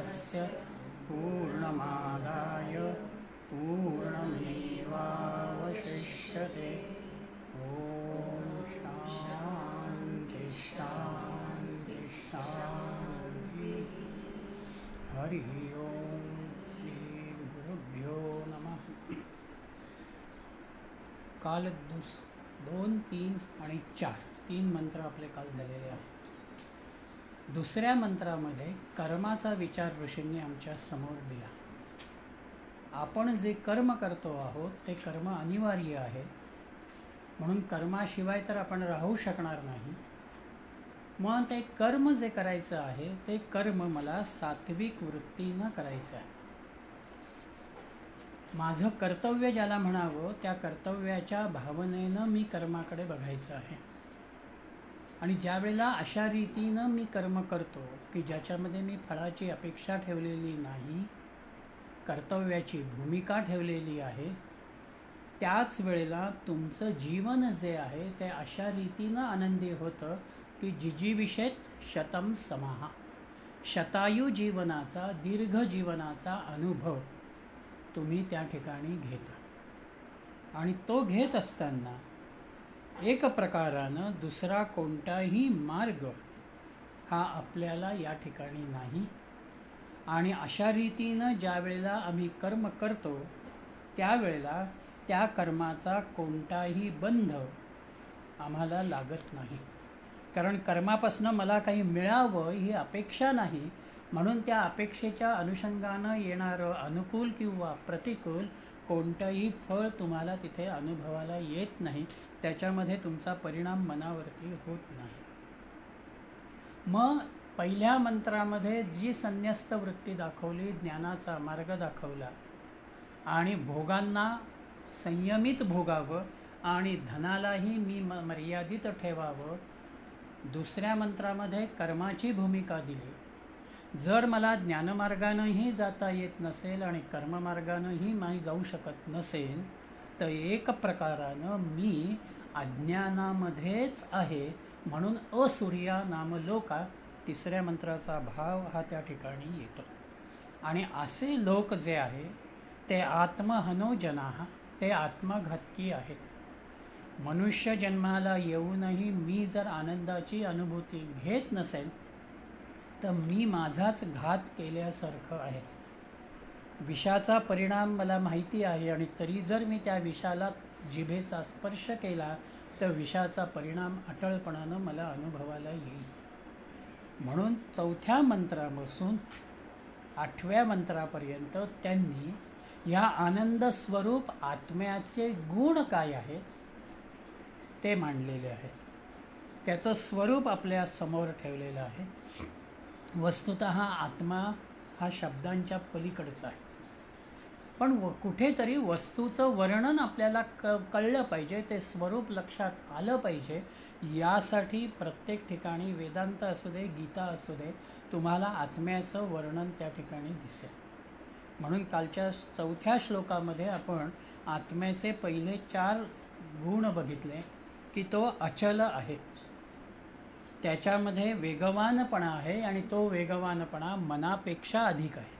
पूर्णस्य पूर्णमादाय पूर्णमेवावशिष्यते। ॐ शान्ति शान्ति शान्ति। हरि ओम श्री गुरुभ्यो नमः। काल 2, 3 आणि 4 3 मंत्र आपले काल झालेले आहेत. दुसऱ्या मंत्रामध्ये कर्माचा विचार ऋषींनी आमच्या समोर दिला. आपण जे कर्म करतो आहोत ते कर्म अनिवार्य आहे, म्हणून कर्माशिवाय तर आपण राहू शकणार नाही. मग ते कर्म जे करायचं आहे ते कर्म मला सात्विक वृत्तीनं करायचं आहे. माझं कर्तव्य ज्याला म्हणावं त्या कर्तव्याच्या भावनेनं मी कर्माकडे बघायचं आहे. आणि ज्या वेळेला अशा रीतीनं मी कर्म करतो की ज्याच्यामध्ये मी फळाची अपेक्षा ठेवलेली नाही, कर्तव्याची भूमिका ठेवलेली आहे, त्याच वेळेला तुमचं जीवन जे आहे ते अशा रीतीनं आनंदी होतं की जिजीविषेत शतम समाहा, शतायू जीवनाचा, दीर्घ जीवनाचा अनुभव तुम्ही त्या ठिकाणी घेता. आणि तो घेत असताना एक प्रकारानं दुसरा कोणताही मार्ग हा आपल्याला या ठिकाणी नाही. आणि अशा रीतीनं ज्या वेळेला आम्ही कर्म करतो त्यावेळेला त्या कर्माचा कोणताही बंध आम्हाला लागत नाही. कारण कर्मापासून मला काही मिळावं ही अपेक्षा नाही, म्हणून त्या अपेक्षेच्या अनुषंगानं येणारं अनुकूल किंवा प्रतिकूल कोणतंही फळ तुम्हाला तिथे अनुभवाला येत नाही, त्याच्यामध्ये तुमचा परिणाम मनावरती होत नाही. मग पहिल्या मंत्रामध्ये जी संन्यस्त वृत्ती दाखवली, ज्ञानाचा मार्ग दाखवला आणि भोगांना संयमित भोगावं आणि धनालाही मी मर्यादित ठेवावं. दुसऱ्या मंत्रामध्ये कर्माची भूमिका दिली. जर मला ज्ञानमार्गानंही जाता येत नसेल आणि कर्ममार्गानंही मी जाऊ शकत नसेल तर एक प्रकारानं मी अज्ञानामध्येच आहे, म्हणून असूर्या नामलोका तिसऱ्या मंत्राचा भाव हा त्या ठिकाणी येतो. आणि असे लोक जे आहे ते आत्महनोजनाः, ते आत्मघातकी आहेत. मनुष्य जन्माला येऊनही मी जर आनंदाची अनुभूती घेत नसेल तर मी माझाच घात केल्यासारखं आहे. विषाचा परिणाम मला माहिती आहे आणि तरी जर मी त्या विषाला जिभेचा स्पर्श केला तर विषाचा परिणाम अटळपणानं मला अनुभवाला येईल. म्हणून 4थ्या मंत्रापासून 8व्या मंत्रापर्यंत त्यांनी ह्या आनंद स्वरूप आत्म्याचे गुण काय आहेत ते मांडलेले आहेत. त्याचं स्वरूप आपल्या समोर ठेवलेलं आहे. वस्तुतः आत्मा हा शब्दांच्या पलीकडचा आहे, पण कुठेतरी वस्तूचं वर्णन आपल्याला कळलं पाहिजे, ते स्वरूप लक्षात आलं पाहिजे. यासाठी प्रत्येक ठिकाणी वेदांत असू दे, गीता असू दे, तुम्हाला आत्म्याचं वर्णन त्या ठिकाणी दिसेल. म्हणून कालच्या 4थ्या श्लोकामध्ये आपण आत्म्याचे पहिले 4 गुण बघितले की तो अचल आहे, त्याच्यामध्ये वेगवानपणा आहे आणि तो वेगवानपणा मनापेक्षा अधिक आहे.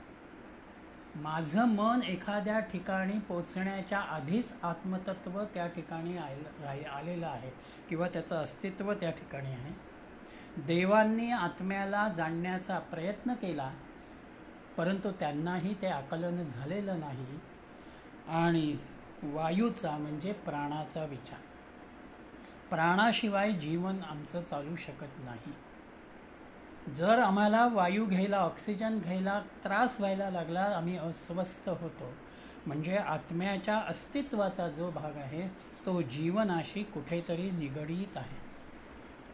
माझं मन एखाद्या ठिकाणी पोचण्याच्या आधीच आत्मतत्व त्या ठिकाणी आलेलं आहे किंवा त्याचं अस्तित्व त्या ठिकाणी आहे. देवांनी आत्म्याला जाणण्याचा प्रयत्न केला, परंतु त्यांनाही ते आकलन झालेलं नाही. आणि वायूचा म्हणजे प्राणाचा विचार, प्राणाशिवाय जीवन आमचं चालू शकत नाही. जर आम्हाला वायू घ्यायला, ऑक्सिजन घ्यायला त्रास व्हायला लागला, आम्ही अस्वस्थ होतो, म्हणजे आत्म्याच्या अस्तित्वाचा जो भाग आहे तो जीवनाशी कुठेतरी निगडीत आहे.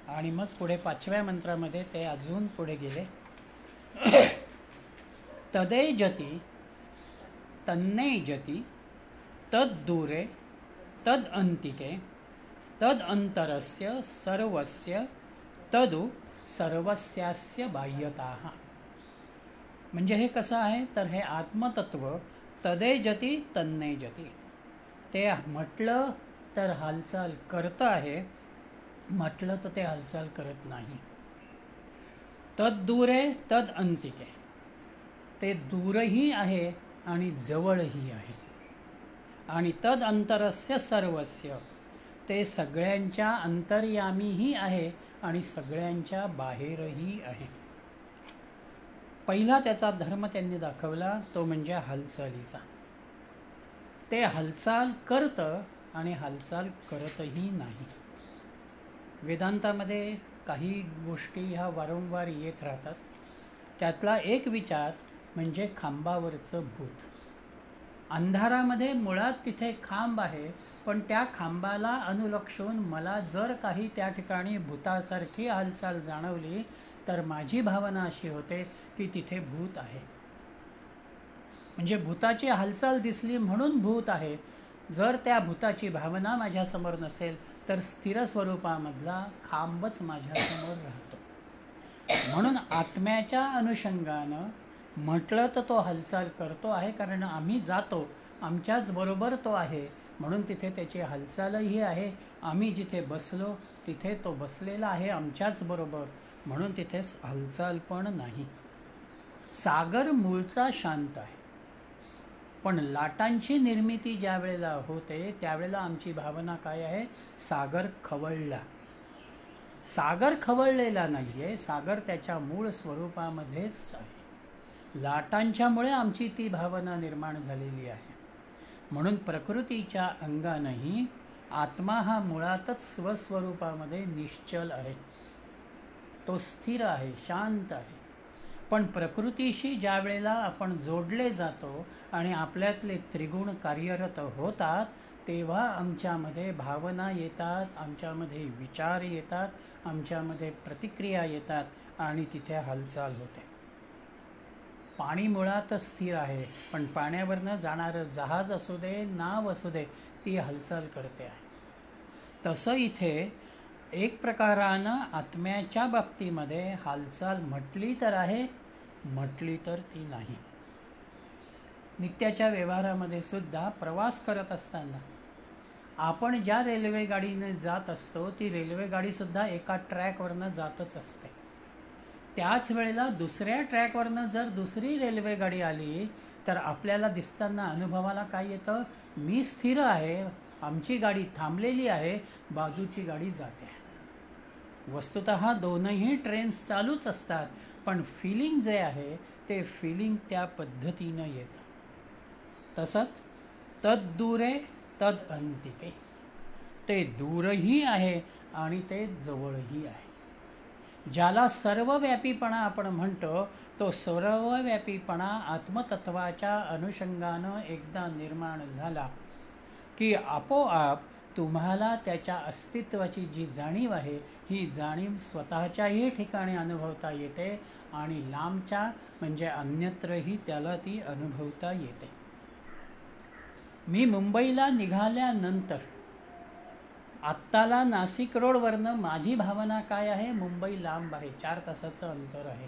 आणि मग पुढे 5व्या मंत्रामध्ये ते अजून पुढे गेले. तदेजति तन्नेजति तद्दूरे तदंतिके तदंतरस्य सर्वस्य तदु सर्वस्यास्य बाह्यताः. म्हणजे हे कसं आहे तर हे आत्मतत्व तदेजति तन्नेजति, ते म्हटलं तर हालचाल करतं आहे, म्हटलं तर ते हालचाल करत नाही. तद्दूरे तद अंतिके, ते दूरही आहे आणि जवळही आहे. आणि तद अंतरस्य सर्वस्य, ते सगळ्यांच्या अंतर्यामीही आहे आणि सगळ्यांच्या बाहेरही आहे. पहिला त्याचा धर्म त्यांनी दाखवला तो म्हणजे हालचालीचा. ते हालचाल करतं आणि हालचाल करतही नाही. वेदांतामध्ये काही गोष्टी ह्या वारंवार येत राहतात. त्यातला एक विचार म्हणजे खांबावरचं भूत. अंधारामध्ये मुळात तिथे खांब आहे, पण त्या खांबाला अनुलक्षून मला जर काही त्या ठिकाणी भूतासारखी हालचाल जाणवली तर माझी भावना अशी होते की तिथे भूत आहे. म्हणजे भूताची हालचाल दिसली म्हणून भूत आहे. जर त्या भूताची भावना माझ्यासमोर नसेल तर स्थिर स्वरूपामधला खांबच माझ्यासमोर राहतो. म्हणून आत्म्याच्या अनुषंगानं म्हटलं तर तो हालचाल करतो आहे, कारण आम्ही जातो, आमच्याच बरोबर तो आहे, म्हणून तिथे त्याची हालचालही आहे. आम्ही जिथे बसलो तिथे तो बसलेला आहे आमच्याच बरोबर, म्हणून तिथे हालचाल पण नाही. सागर मूळचा शांत आहे, पण लाटांची निर्मिती ज्या वेळेला होते त्यावेळेला आमची भावना काय आहे? सागर खवळला. सागर खवळलेला नाही आहे, सागर त्याच्या मूळ स्वरूपामध्येच आहे. लाटांच्यामुळे आमची ती भावना निर्माण झालेली आहे. म्हणून प्रकृतीच्या अंगानेही आत्मा हा मुळातच स्वस्वरूपामध्ये निश्चल आहे, तो स्थिर आहे, शांत आहे. पण प्रकृतीशी ज्या वेळेला आपण जोडले जातो आणि आपल्यातले त्रिगुण कार्यरत होतात तेव्हा आमच्यामध्ये भावना येतात, आमच्यामध्ये विचार येतात, आमच्यामध्ये प्रतिक्रिया येतात आणि तिथे हालचाल होते. पाणी मुळातच स्थिर आहे, पण पाण्यावरनं जाणारं जहाज असू दे, नाव असू दे, ती हालचाल करते आहे. तसं इथे एक प्रकारानं आत्म्याच्या बाबतीमध्ये हालचाल म्हटली तर आहे, म्हटली तर ती नाही. नित्याच्या व्यवहारामध्ये सुद्धा प्रवास करत असताना आपण ज्या रेल्वेगाडीने जात असतो ती रेल्वेगाडीसुद्धा एका ट्रॅकवरनं जातच असते. त्याच वेळेला दुसऱ्या ट्रॅकवरनं जर दुसरी रेल्वेगाडी आली तर आपल्याला दिसताना अनुभवाला काय येतं? मी स्थिर आहे, आमची गाडी थांबलेली आहे, बाजूची गाडी जाते. वस्तुतः दोनही ट्रेन्स चालूच असतात, पण फिलिंग जे आहे ते फिलिंग त्या पद्धतीनं येतं. तसंच तद दूरे तद अंतिके, ते दूरही आहे आणि ते जवळही आहे. ज्याला सर्वव्यापीपणा आपण म्हणतो तो सर्वव्यापीपणा आत्मतत्वाच्या अनुषंगानं एकदा निर्माण झाला की आपोआप तुम्हाला त्याच्या अस्तित्वाची जी जाणीव आहे ही जाणीव स्वतःच्याही ठिकाणी अनुभवता येते आणि लांबच्या म्हणजे अन्यत्रही त्याला ती अनुभवता येते. मी मुंबईला निघाल्यानंतर आत्ताला नाशिक रोडवरनं माझी भावना काय आहे? मुंबई लांब आहे, 4 तासाचं अंतर आहे.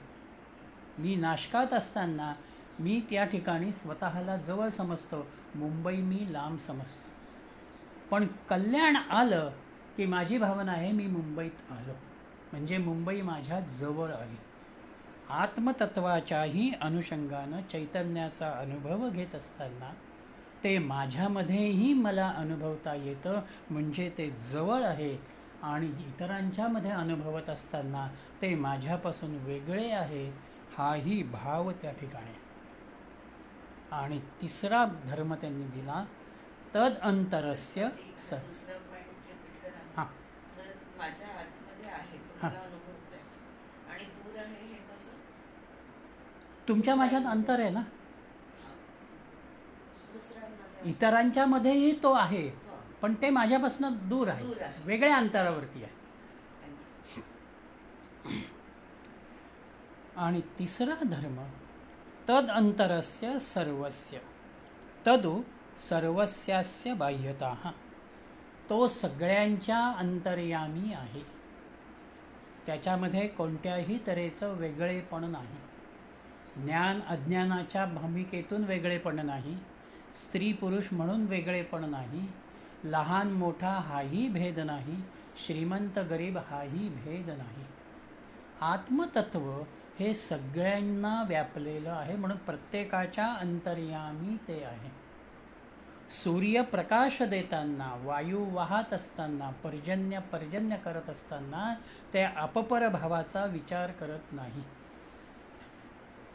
मी नाशकात असताना मी त्या ठिकाणी स्वतःला जवळ समजतो, मुंबई मी लांब समजतो. पण कल्याण आलं की माझी भावना आहे मी मुंबईत आलो, म्हणजे मुंबई माझ्या जवळ आली. आत्मतत्वाच्याही अनुषंगानं चैतन्याचा अनुभव घेत असताना ते माझ्यामध्येही मला अनुभवता येतं, म्हणजे ते जवळ आहे. आणि इतरांच्यामध्ये अनुभवत असताना ते माझ्यापासून वेगळे आहे, हाही भाव त्या ठिकाणी. आणि तिसरा धर्म त्यांनी दिला तद अंतरस्य हां माझ्या आतमध्ये आहे, तुम्हाला अनुभवत आहे आणि दूर आहे हे कसं? तुमच्या माझ्यात अंतर आहे ना, इतरांच्या मध्येही तो आहे, पण ते माझ्यापासून दूर आहे, वेगळ्या अंतरावरती आहे. आणि तिसरा धर्म तद अंतरस्य सर्वस्य तदु सर्वस्यास्य बाह्यतः, तो सगळ्यांच्या अंतर्यामी आहे, त्याच्यामध्ये कोणत्याही तऱ्हेचं वेगळेपण नाही. ज्ञान अज्ञानाच्या भूमिकेतून वेगळेपण नाही, स्त्री पुरुष म्हणून वेगळेपण नाही, लहान मोठा हाही भेद नाही, श्रीमंत गरीब हाही भेद नाही. आत्मतत्व हे सगळ्यांना व्यापलेलं आहे, म्हणून प्रत्येकाच्या अंतर्यामी ते आहे. सूर्य प्रकाश देताना, वायू वाहत असताना, पर्जन्य करत असताना ते अपपर भावाचा विचार करत नाही.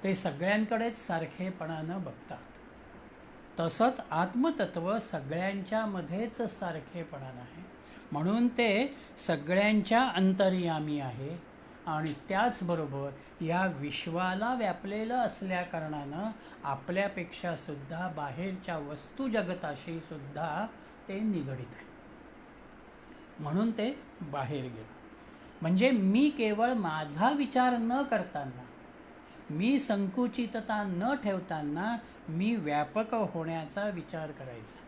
ते सगळ्यांकडेच सारखेपणानं बघतात. तसंच आत्मतत्व सगळ्यांच्यामध्येच सारखेपणानं आहे, म्हणून ते सगळ्यांच्या अंतर्यामी आहे. आणि त्याचबरोबर या विश्वाला व्यापलेलं असल्याकारणानं आपल्यापेक्षा सुद्धा बाहेरच्या वस्तू जगताशी सुद्धा ते निगडीत आहे, म्हणून ते बाहेर गेलं. म्हणजे मी केवळ माझा विचार न करताना, मी संकुचितता न ठेवताना मी व्यापक होण्याचा विचार करायचा.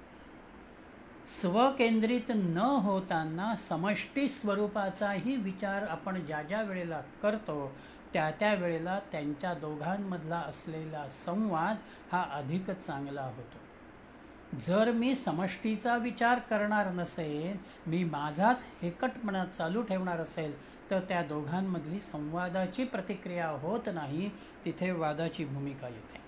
स्वकेंद्रित न होताना समष्टी स्वरूपाचाही विचार आपण ज्या ज्या वेळेला करतो त्या त्या वेळेला त्यांच्या दोघांमधला असलेला संवाद हा अधिक चांगला होतो. जर मी समष्टीचा विचार करणार नसेल, मी माझाच हेकटपणा चालू ठेवणार असेल, तर त्या दोघांमधली संवादाची प्रतिक्रिया होत नाही, तिथे वादाची भूमिका येते.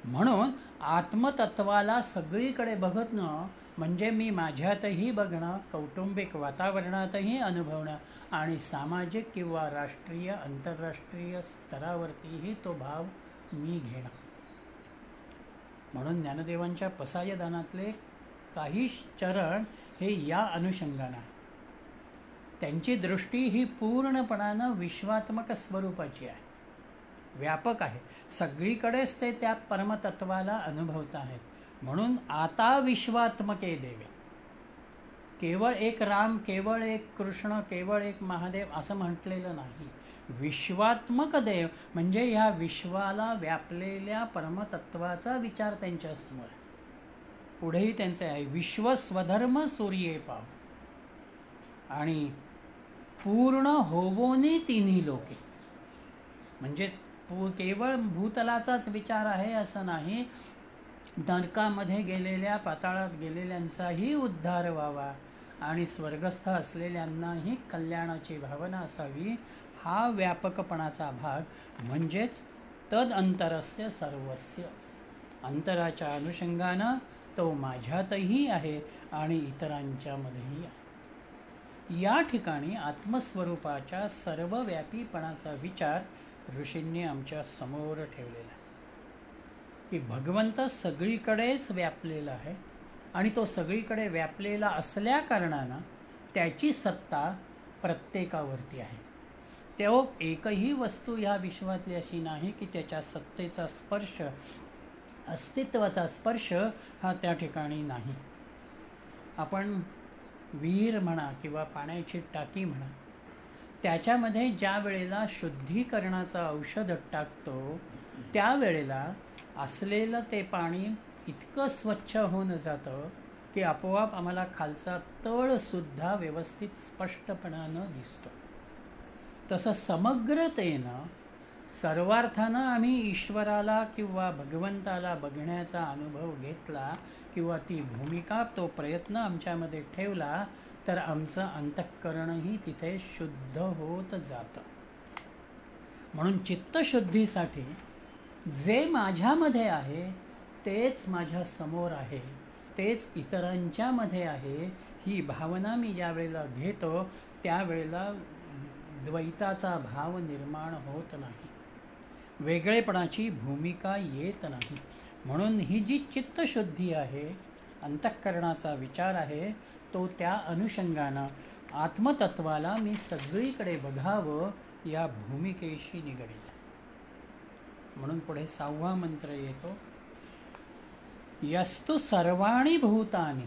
म्हणून आत्मतत्वाला सगळीकडे बघणं म्हणजे मी माझ्यातही बघणं, कौटुंबिक वातावरणातही अनुभवणं आणि सामाजिक किंवा राष्ट्रीय आंतरराष्ट्रीय स्तरावरतीही तो भाव मी घेणं. म्हणून ज्ञानदेवांच्या पसायदानातले काही चरण हे या अनुषंगानं आहे. त्यांची दृष्टी ही पूर्णपणानं विश्वात्मक स्वरूपाची आहे, व्यापक आहे. सगळीकडेच ते त्या परमतत्वाला अनुभवत आहेत. म्हणून आता विश्वात्मके देवे, केवळ एक राम, केवळ एक कृष्ण, केवळ एक महादेव असं म्हटलेलं नाही. विश्वात्मक देव म्हणजे ह्या विश्वाला व्यापलेल्या परमतत्वाचा विचार त्यांच्यासमोर आहे. पुढेही त्यांचे आहे, विश्व स्वधर्म सूर्ये पाव आणि पूर्ण होवोनी तिन्ही लोके. म्हणजे केवळ भूतलाचाच विचार आहे असं नाही, नरकामध्ये गेलेल्या, पाताळात गेलेल्यांचाही उद्धार व्हावा आणि स्वर्गस्थ असलेल्यांनाही कल्याणाची भावना असावी, हा व्यापकपणाचा भाग म्हणजेच तद अंतरस्य सर्वस्य. अंतराच्या अनुषंगानं तो माझ्यातही आहे आणि इतरांच्यामध्येही आहे. या ठिकाणी आत्मस्वरूपाच्या सर्वव्यापीपणाचा विचार ऋषींनी आमच्या समोर ठेवलेला आहे की भगवंत सगळीकडेच व्यापलेला आहे आणि तो सगळीकडे व्यापलेला असल्या कारणानं त्याची सत्ता प्रत्येकावरती आहे. तो एकही वस्तू ह्या विश्वातली अशी नाही की त्याच्या सत्तेचा स्पर्श, अस्तित्वाचा स्पर्श हा त्या ठिकाणी नाही. आपण विहीर म्हणा किंवा पाण्याची टाकी म्हणा, त्याच्यामध्ये ज्या वेळेला शुद्धीकरणाचं औषध टाकतो त्यावेळेला असलेलं ते पाणी इतकं स्वच्छ होऊन जातं की आपोआप आम्हाला खालचा तळसुद्धा व्यवस्थित स्पष्टपणानं दिसतो. तसं समग्रतेनं सर्वार्थानं आम्ही ईश्वराला किंवा भगवंताला बघण्याचा अनुभव घेतला किंवा ती भूमिका, तो प्रयत्न आमच्यामध्ये ठेवला तर आमचं अंतःकरणही तिथे शुद्ध होत जातं. म्हणून चित्तशुद्धीसाठी जे माझ्यामध्ये आहे तेच माझ्या समोर आहे, तेच इतरांच्यामध्ये आहे, ही भावना मी ज्या वेळेला घेतो त्यावेळेला द्वैताचा भाव निर्माण होत नाही, वेगळेपणाची भूमिका येत नाही. म्हणून ही जी चित्तशुद्धी आहे, अंतःकरणाचा विचार आहे, तो त्या अनुषंगानं आत्मतत्वाला मी सगळीकडे बघावं या भूमिकेशी निगडीत आहे. म्हणून पुढे 6वा मंत्र येतो, यस्तु सर्वाणि भूतानि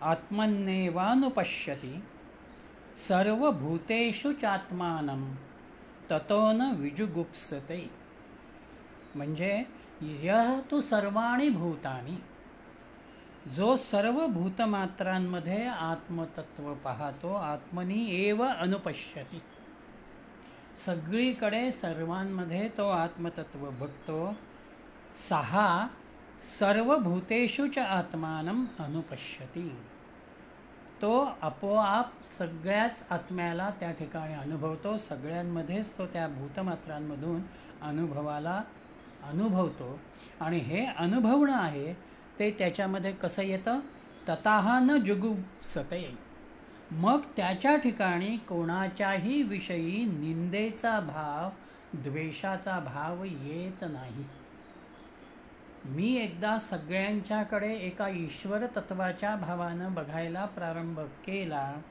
आत्मन्नेवानुपश्यति सर्वभूतेषु चात्मानं ततो न विजुगुप्सते. म्हणजे यः तु सर्वाणि भूतानि, जो सर्व भूतमात्रांमध्ये आत्मतत्व पाहतो, आत्मनी एव अनुपश्यति, सगळीकडे सर्वांमध्ये तो आत्मतत्व बघतो, सहा सर्वभूतेषु च आत्मानं अनुपश्यति. तो आपोआप सगळ्याच आत्म्याला त्या ठिकाणी अनुभवतो, सगळ्यांमध्येच तो त्या भूतमात्रांमधून अनुभवतो. आणि हे अनुभवणं आहे ते त्याच्यामध्ये कसं येतं, ततः न जुगुप्सते. मग त्याच्या ठिकाणी कोणाच्याही विषयी निंदेचा भाव, द्वेषाचा भाव येत नाही. मी एकदा सगळ्यांच्याकडे एका ईश्वर तत्वाच्या भावानं बघायला प्रारंभ केला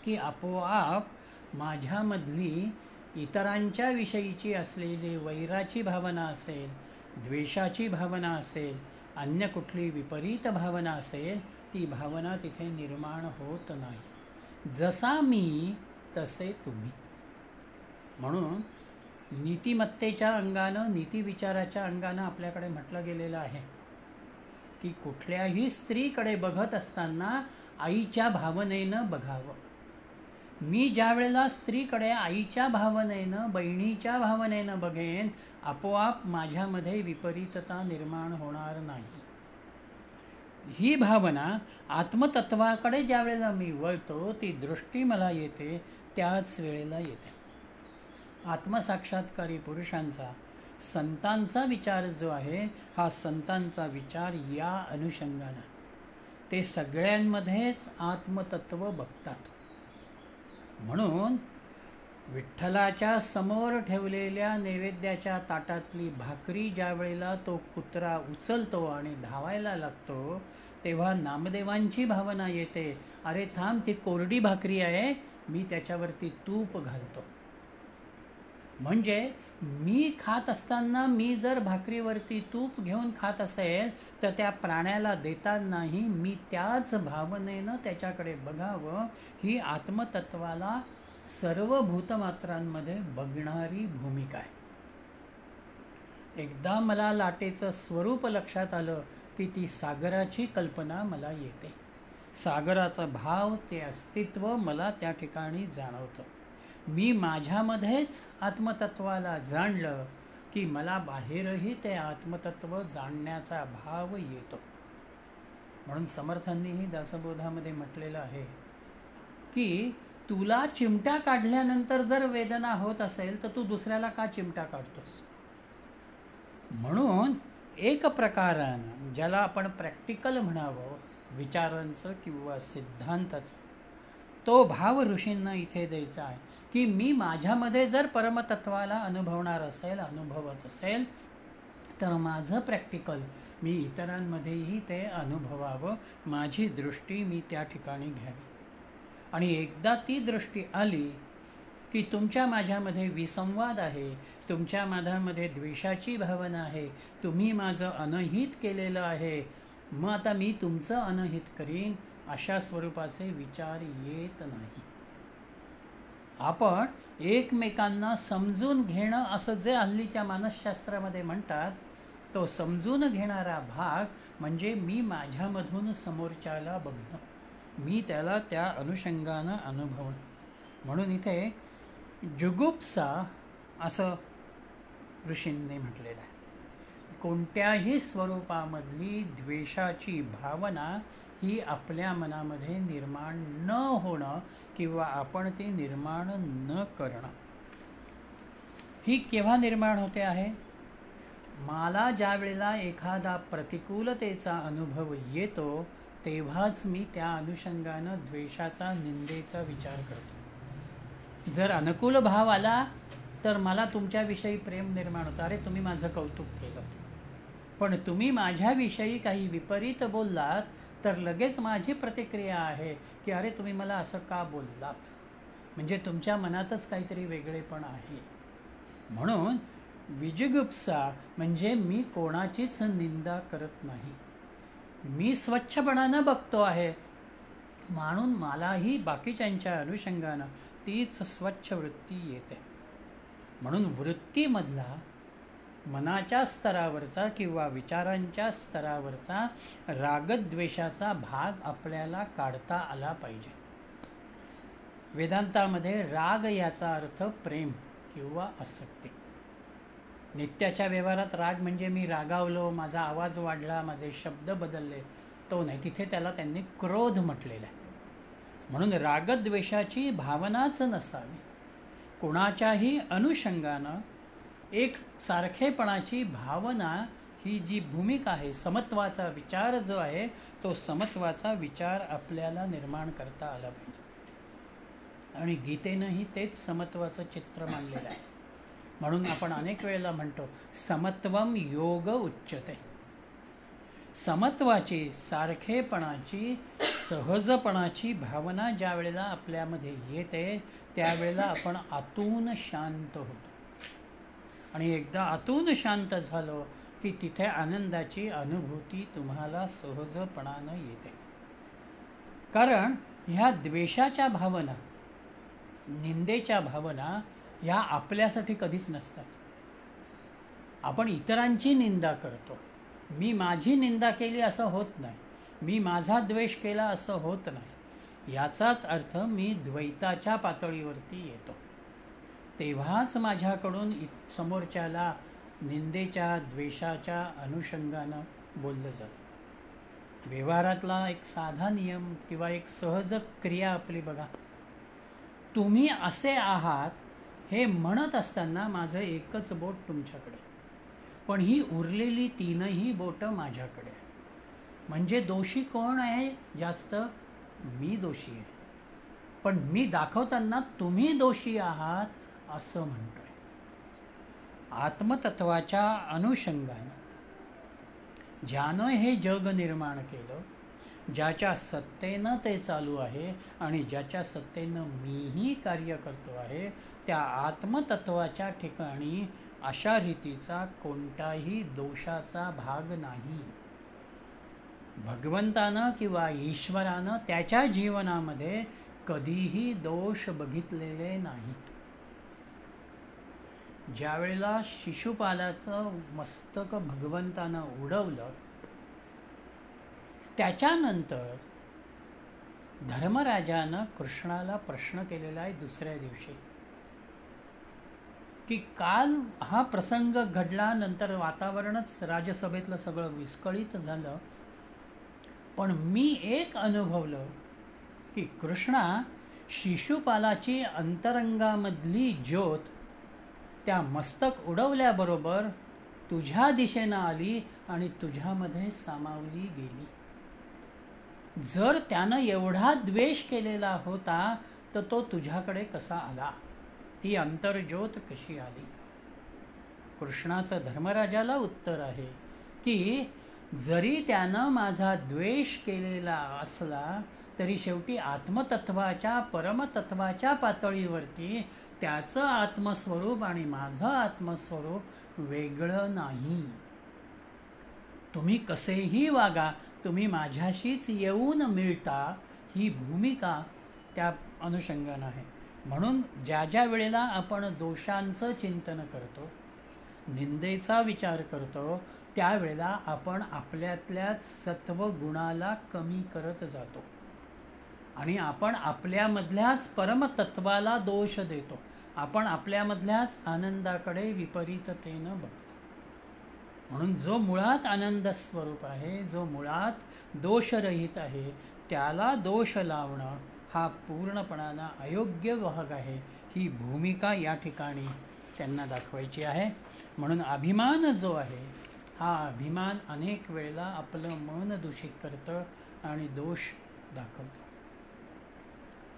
की आपोआप माझ्यामधली इतरांच्या विषयीची असलेली वैराची भावना असेल, द्वेषाची भावना असेल, अन्य कुठली विपरीत भावना असेल, ती भावना तिथे निर्माण होत नाही. जसा मी तसे तुम्ही. म्हणून नीतिमत्तेच्या अंगानं, नीतिविचाराच्या अंगानं आपल्याकडे म्हटलं गेलेलं आहे की कुठल्याही स्त्रीकडे बघत असताना आईच्या भावनेनं बघावं. मी ज्या वेळेला स्त्रीकडे आईच्या भावनेनं, बहिणीच्या भावनेनं बघेन, आपोआप माझ्यामध्ये विपरीतता निर्माण होणार नाही. ही भावना आत्मतत्वाकडे ज्या वेळेला मी वळतो, ती दृष्टी मला येते, त्याच वेळेला येते. आत्मसाक्षात्कारी पुरुषांचा, संतांचा विचार जो आहे, हा संतांचा विचार या अनुषंगानं ते सगळ्यांमध्येच आत्मतत्व बघतात. म्हणून विठ्ठलाच्या समोर ठेवलेल्या नैवेद्याच्या ताटातली भाकरी ज्या वेळेला तो कुत्रा उचलतो आणि धावायला लागतो, तेव्हा नामदेवांची भावना येते, अरे थांब, ती कोरडी भाकरी आहे, मी त्याच्यावरती तूप घालतो. म्हणजे मी खात असताना मी जर भाकरीवरती तूप घेऊन खात असेल तर त्या प्राण्याला देतानाही मी त्याच भावनेनं त्याच्याकडे बघावं. ही आत्मतत्वाला सर्व भूतमात्रांमध्ये बघणारी भूमिका आहे. एकदा मला लाटेचं स्वरूप लक्षात आलं की ती सागराची कल्पना मला येते. सागराचा भाव, ते अस्तित्व मला त्या ठिकाणी जाणवतं. मी माझ्यामध्येच आत्मतत्वाला जाणलं की मला बाहेरही ते आत्मतत्व जाणण्याचा भाव येतो. म्हणून समर्थांनीही दासबोधामध्ये म्हटलेलं आहे की तुला चिमटा काढल्यानंतर जर वेदना होत असेल तर तू दुसऱ्याला का चिमटा काढतोस. म्हणून एक प्रकारानं ज्याला आपण प्रॅक्टिकल म्हणावं, विचारांचं किंवा सिद्धांताचं, तो भाव ऋषींना इथे द्यायचा आहे की मी माझ्यामध्ये जर परमतत्वाला अनुभवत असेल तर माझं प्रॅक्टिकल मी इतरांमध्येही ते अनुभवावं, माझी दृष्टी मी त्या ठिकाणी घ्यावी. आणि एकदा ती दृष्टी आली की तुमच्या माझ्यामध्ये विसंवाद आहे, तुमच्या माझ्यामध्ये द्वेषाची भावना आहे, तुम्ही माझं अनहित केलेलं आहे, मग आता मी तुमचं अनहित करीन, अशा स्वरूपाचे विचार येत नाही. आपण एकमेकांना समजून घेणं असं जे हल्लीच्या मानसशास्त्रामध्ये म्हणतात, तो समजून घेणारा भाग म्हणजे मी माझ्यामधून समोरच्याला बघणं, मी त्याला त्या अनुषंगानं अनुभवणं. म्हणून इथे जुगुप्सा असं ऋषींनी म्हटलेलं आहे. कोणत्याही स्वरूपामधली द्वेषाची भावना ही आपल्या मनामध्ये निर्माण न होणं किंवा आपण ती निर्माण न करणं. ही केव्हा निर्माण होते आहे? मला ज्या वेळेला एखादा प्रतिकूलतेचा अनुभव येतो तेव्हाच मी त्या अनुषंगानं द्वेषाचा, निंदेचा विचार करतो. जर अनुकूल भाव आला तर मला तुमच्याविषयी प्रेम निर्माण होतं, अरे तुम्ही माझं कौतुक केलं. पण तुम्ही माझ्याविषयी काही विपरीत बोललात तर लगेच माझी प्रतिक्रिया आहे की अरे तुम्ही मला असं का बोललात, म्हणजे तुमच्या मनातच काहीतरी वेगळेपण आहे. म्हणून विजुगुप्सा म्हणजे मी कोणाचीच निंदा करत नाही, मी स्वच्छपणानं बघतो आहे, म्हणून मलाही बाकीच्यांच्या अनुषंगानं तीच स्वच्छ वृत्ती येते. म्हणून वृत्तीमधला मनाच्या स्तरावरचा किंवा विचारांच्या स्तरावरचा रागद्वेषाचा भाग आपल्याला काढता आला पाहिजे. वेदांतामध्ये राग याचा अर्थ प्रेम किंवा आसक्ती. नित्याच्या व्यवहारात राग म्हणजे मी रागावलो, माझा आवाज वाढला, माझे शब्द बदलले, तो नाही. तिथे त्याला त्यांनी क्रोध म्हटलेला आहे. म्हणून रागद्वेषाची भावनाच नसावी. कोणाच्याही अनुषंगानं एक सारखेपणाची भावना ही जी भूमिका आहे, समत्वाचा विचार जो आहे, तो समत्वाचा विचार आपल्याला निर्माण करता आला पाहिजे. आणि गीतेनंही तेच समत्वाचं चित्र मांडलेलं आहे. म्हणून आपण अनेक वेळेला म्हणतो समत्वम योग उच्यते. समत्वाची, सारखेपणाची, सहजपणाची भावना ज्या वेळेला आपल्यामध्ये येते त्यावेळेला आपण आतून शांत होतो. आणि एकदा आतून शांत झालो की तिथे आनंदाची अनुभूती तुम्हाला सहजपणानं येते. कारण ह्या द्वेषाच्या भावना, निंदेच्या भावना ह्या आपल्यासाठी कधीच नसतात. आपण इतरांची निंदा करतो. मी माझी निंदा केली असं होत नाही, मी माझा द्वेष केला असं होत नाही. याचाच अर्थ मी द्वैताच्या पातळीवरती येतो. तेव्हाच माझ्याकडून समोरच्याला निंदेच्या, द्वेषाच्या अनुषंगानं बोललं जातं. व्यवहारातला एक साधा नियम किंवा एक सहज क्रिया आपली बघा. तुम्ही असे आहात हे म्हणत असताना माझं एकच बोट तुमच्याकडे, पण ही उरलेली तीनही बोटं माझ्याकडे आहे. म्हणजे दोषी कोण आहे जास्त? मी दोषी आहे. पण मी दाखवताना तुम्ही दोषी आहात असं म्हणतोय. आत्मतत्वाच्या अनुषंगानं ज्यानं हे जग निर्माण केलं, ज्याच्या सत्तेनं ते चालू आहे आणि ज्याच्या सत्तेनं मीही कार्य करतो आहे, त्या आत्मतत्वाच्या ठिकाणी अशा रीतीचा कोणताही दोषाचा भाग नाही. भगवंतानं किंवा ईश्वरानं त्याच्या जीवनामध्ये कधीही दोष बघितलेले नाहीत. ज्या वेळेला शिशुपालाचं मस्तक भगवंतानं उडवलं त्याच्यानंतर धर्मराजानं कृष्णाला प्रश्न केलेला आहे दुसऱ्या दिवशी की काल हा प्रसंग घडला, नंतर वातावरणच राजसभेतलं सगळं विस्कळीत झालं, पण मी एक अनुभवलं की कृष्णा, शिशुपालाची अंतरंगामधली ज्योत त्या मस्तक उडवल्याबरोबर तुझ्या दिशेनं आली आणि तुझ्यामध्ये सामावली गेली. जर त्यानं एवढा द्वेष केलेला होता तर तो तुझ्याकडे कसा आला? ती अंतर्ज्योत कशी आली? कृष्णाचं धर्मराजाला उत्तर आहे की जरी त्यानं माझा द्वेष केलेला असला तरी शेवटी आत्मतत्वाच्या, परमतत्वाच्या पातळीवरती त्याचं आत्मस्वरूप आणि माझं आत्मस्वरूप वेगळं नाही. तुम्ही कसेही वागा, तुम्ही माझ्याशीच येऊन मिळता, ही भूमिका त्या अनुषंगानं आहे. म्हणून ज्या ज्या वेळेला आपण दोषांचं चिंतन करतो, निंदेचा विचार करतो, त्यावेळेला आपण आपल्यातल्याच सत्वगुणाला कमी करत जातो आणि आपण आपल्यामधल्याच परमतत्वाला दोष देतो. आपण आपल्यामधल्याच आनंदाकडे विपरीततेनं बघतो. म्हणून जो मुळात आनंद स्वरूप आहे, जो मुळात दोषरहित आहे, त्याला दोष लावणं हा पूर्णपणानं अयोग्य भाग आहे. ही भूमिका या ठिकाणी त्यांना दाखवायची आहे. म्हणून अभिमान जो आहे, हा अभिमान अनेक वेळेला आपलं मन दूषित करतं आणि दोष दाखवतं.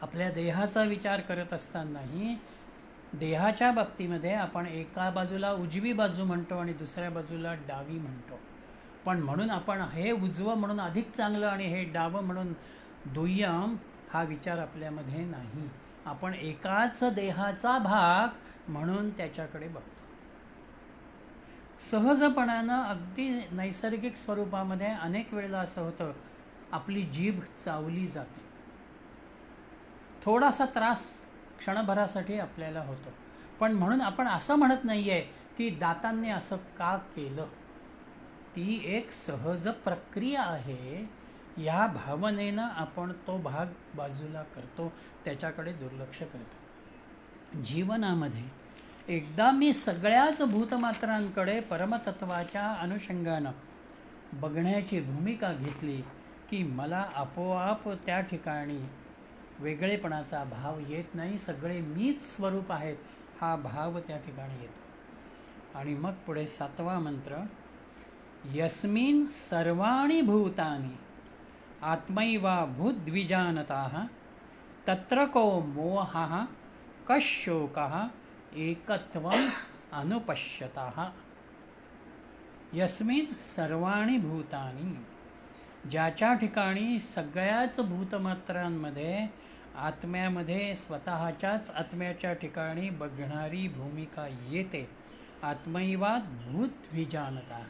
आपल्या देहाचा विचार करत असतानाही देहाच्या बाबतीमध्ये आपण एका बाजूला उजवी बाजू म्हणतो आणि दुसऱ्या बाजूला डावी म्हणतो. पण म्हणून आपण हे उजवं म्हणून अधिक चांगलं आणि हे डावं म्हणून दुय्यम हा विचार आपल्यामध्ये नाही. आपण एकाच देहाचा भाग म्हणून त्याच्याकडे बघतो. सहजपणानं अगदी नैसर्गिक स्वरूपामध्ये अनेक वेळेला असं होतं, आपली जीभ चावली जाते. थोडासा त्रास क्षणभरासाठी आपल्याला होतो, पण म्हणून आपण असं म्हणत नाही आहे की दातांनी असं का केलं. ती एक सहज प्रक्रिया आहे. या भावनेनं आपण तो भाग बाजूला करतो, त्याच्याकडे दुर्लक्ष करतो. जीवनामध्ये एकदा मी सगळ्याच भूतमात्रांकडे परमतत्वाच्या अनुषंगानं बघण्याची भूमिका घेतली की मला आपोआप त्या ठिकाणी वेगळेपणाचा भाव येत नाही, सगळे मीच स्वरूप आहेत हा भाव त्या ठिकाणी येतो. आणि मग पुढे 7वा मंत्र, यस्मिन् सर्वाणि भूतानि आत्मैवा भूद्विजानताः तत्र को मोहः कशोकः एकत्वम् अनुपश्यतः. यस्मिन् सर्वाणि भूतानि, ज्याच्या ठिकाणी सगळ्याच भूतमात्रांमध्ये आत्म्यामध्ये स्वतःच्याच आत्म्याच्या ठिकाणी बघणारी भूमिका येते. आत्मैवात भूद्विजानता,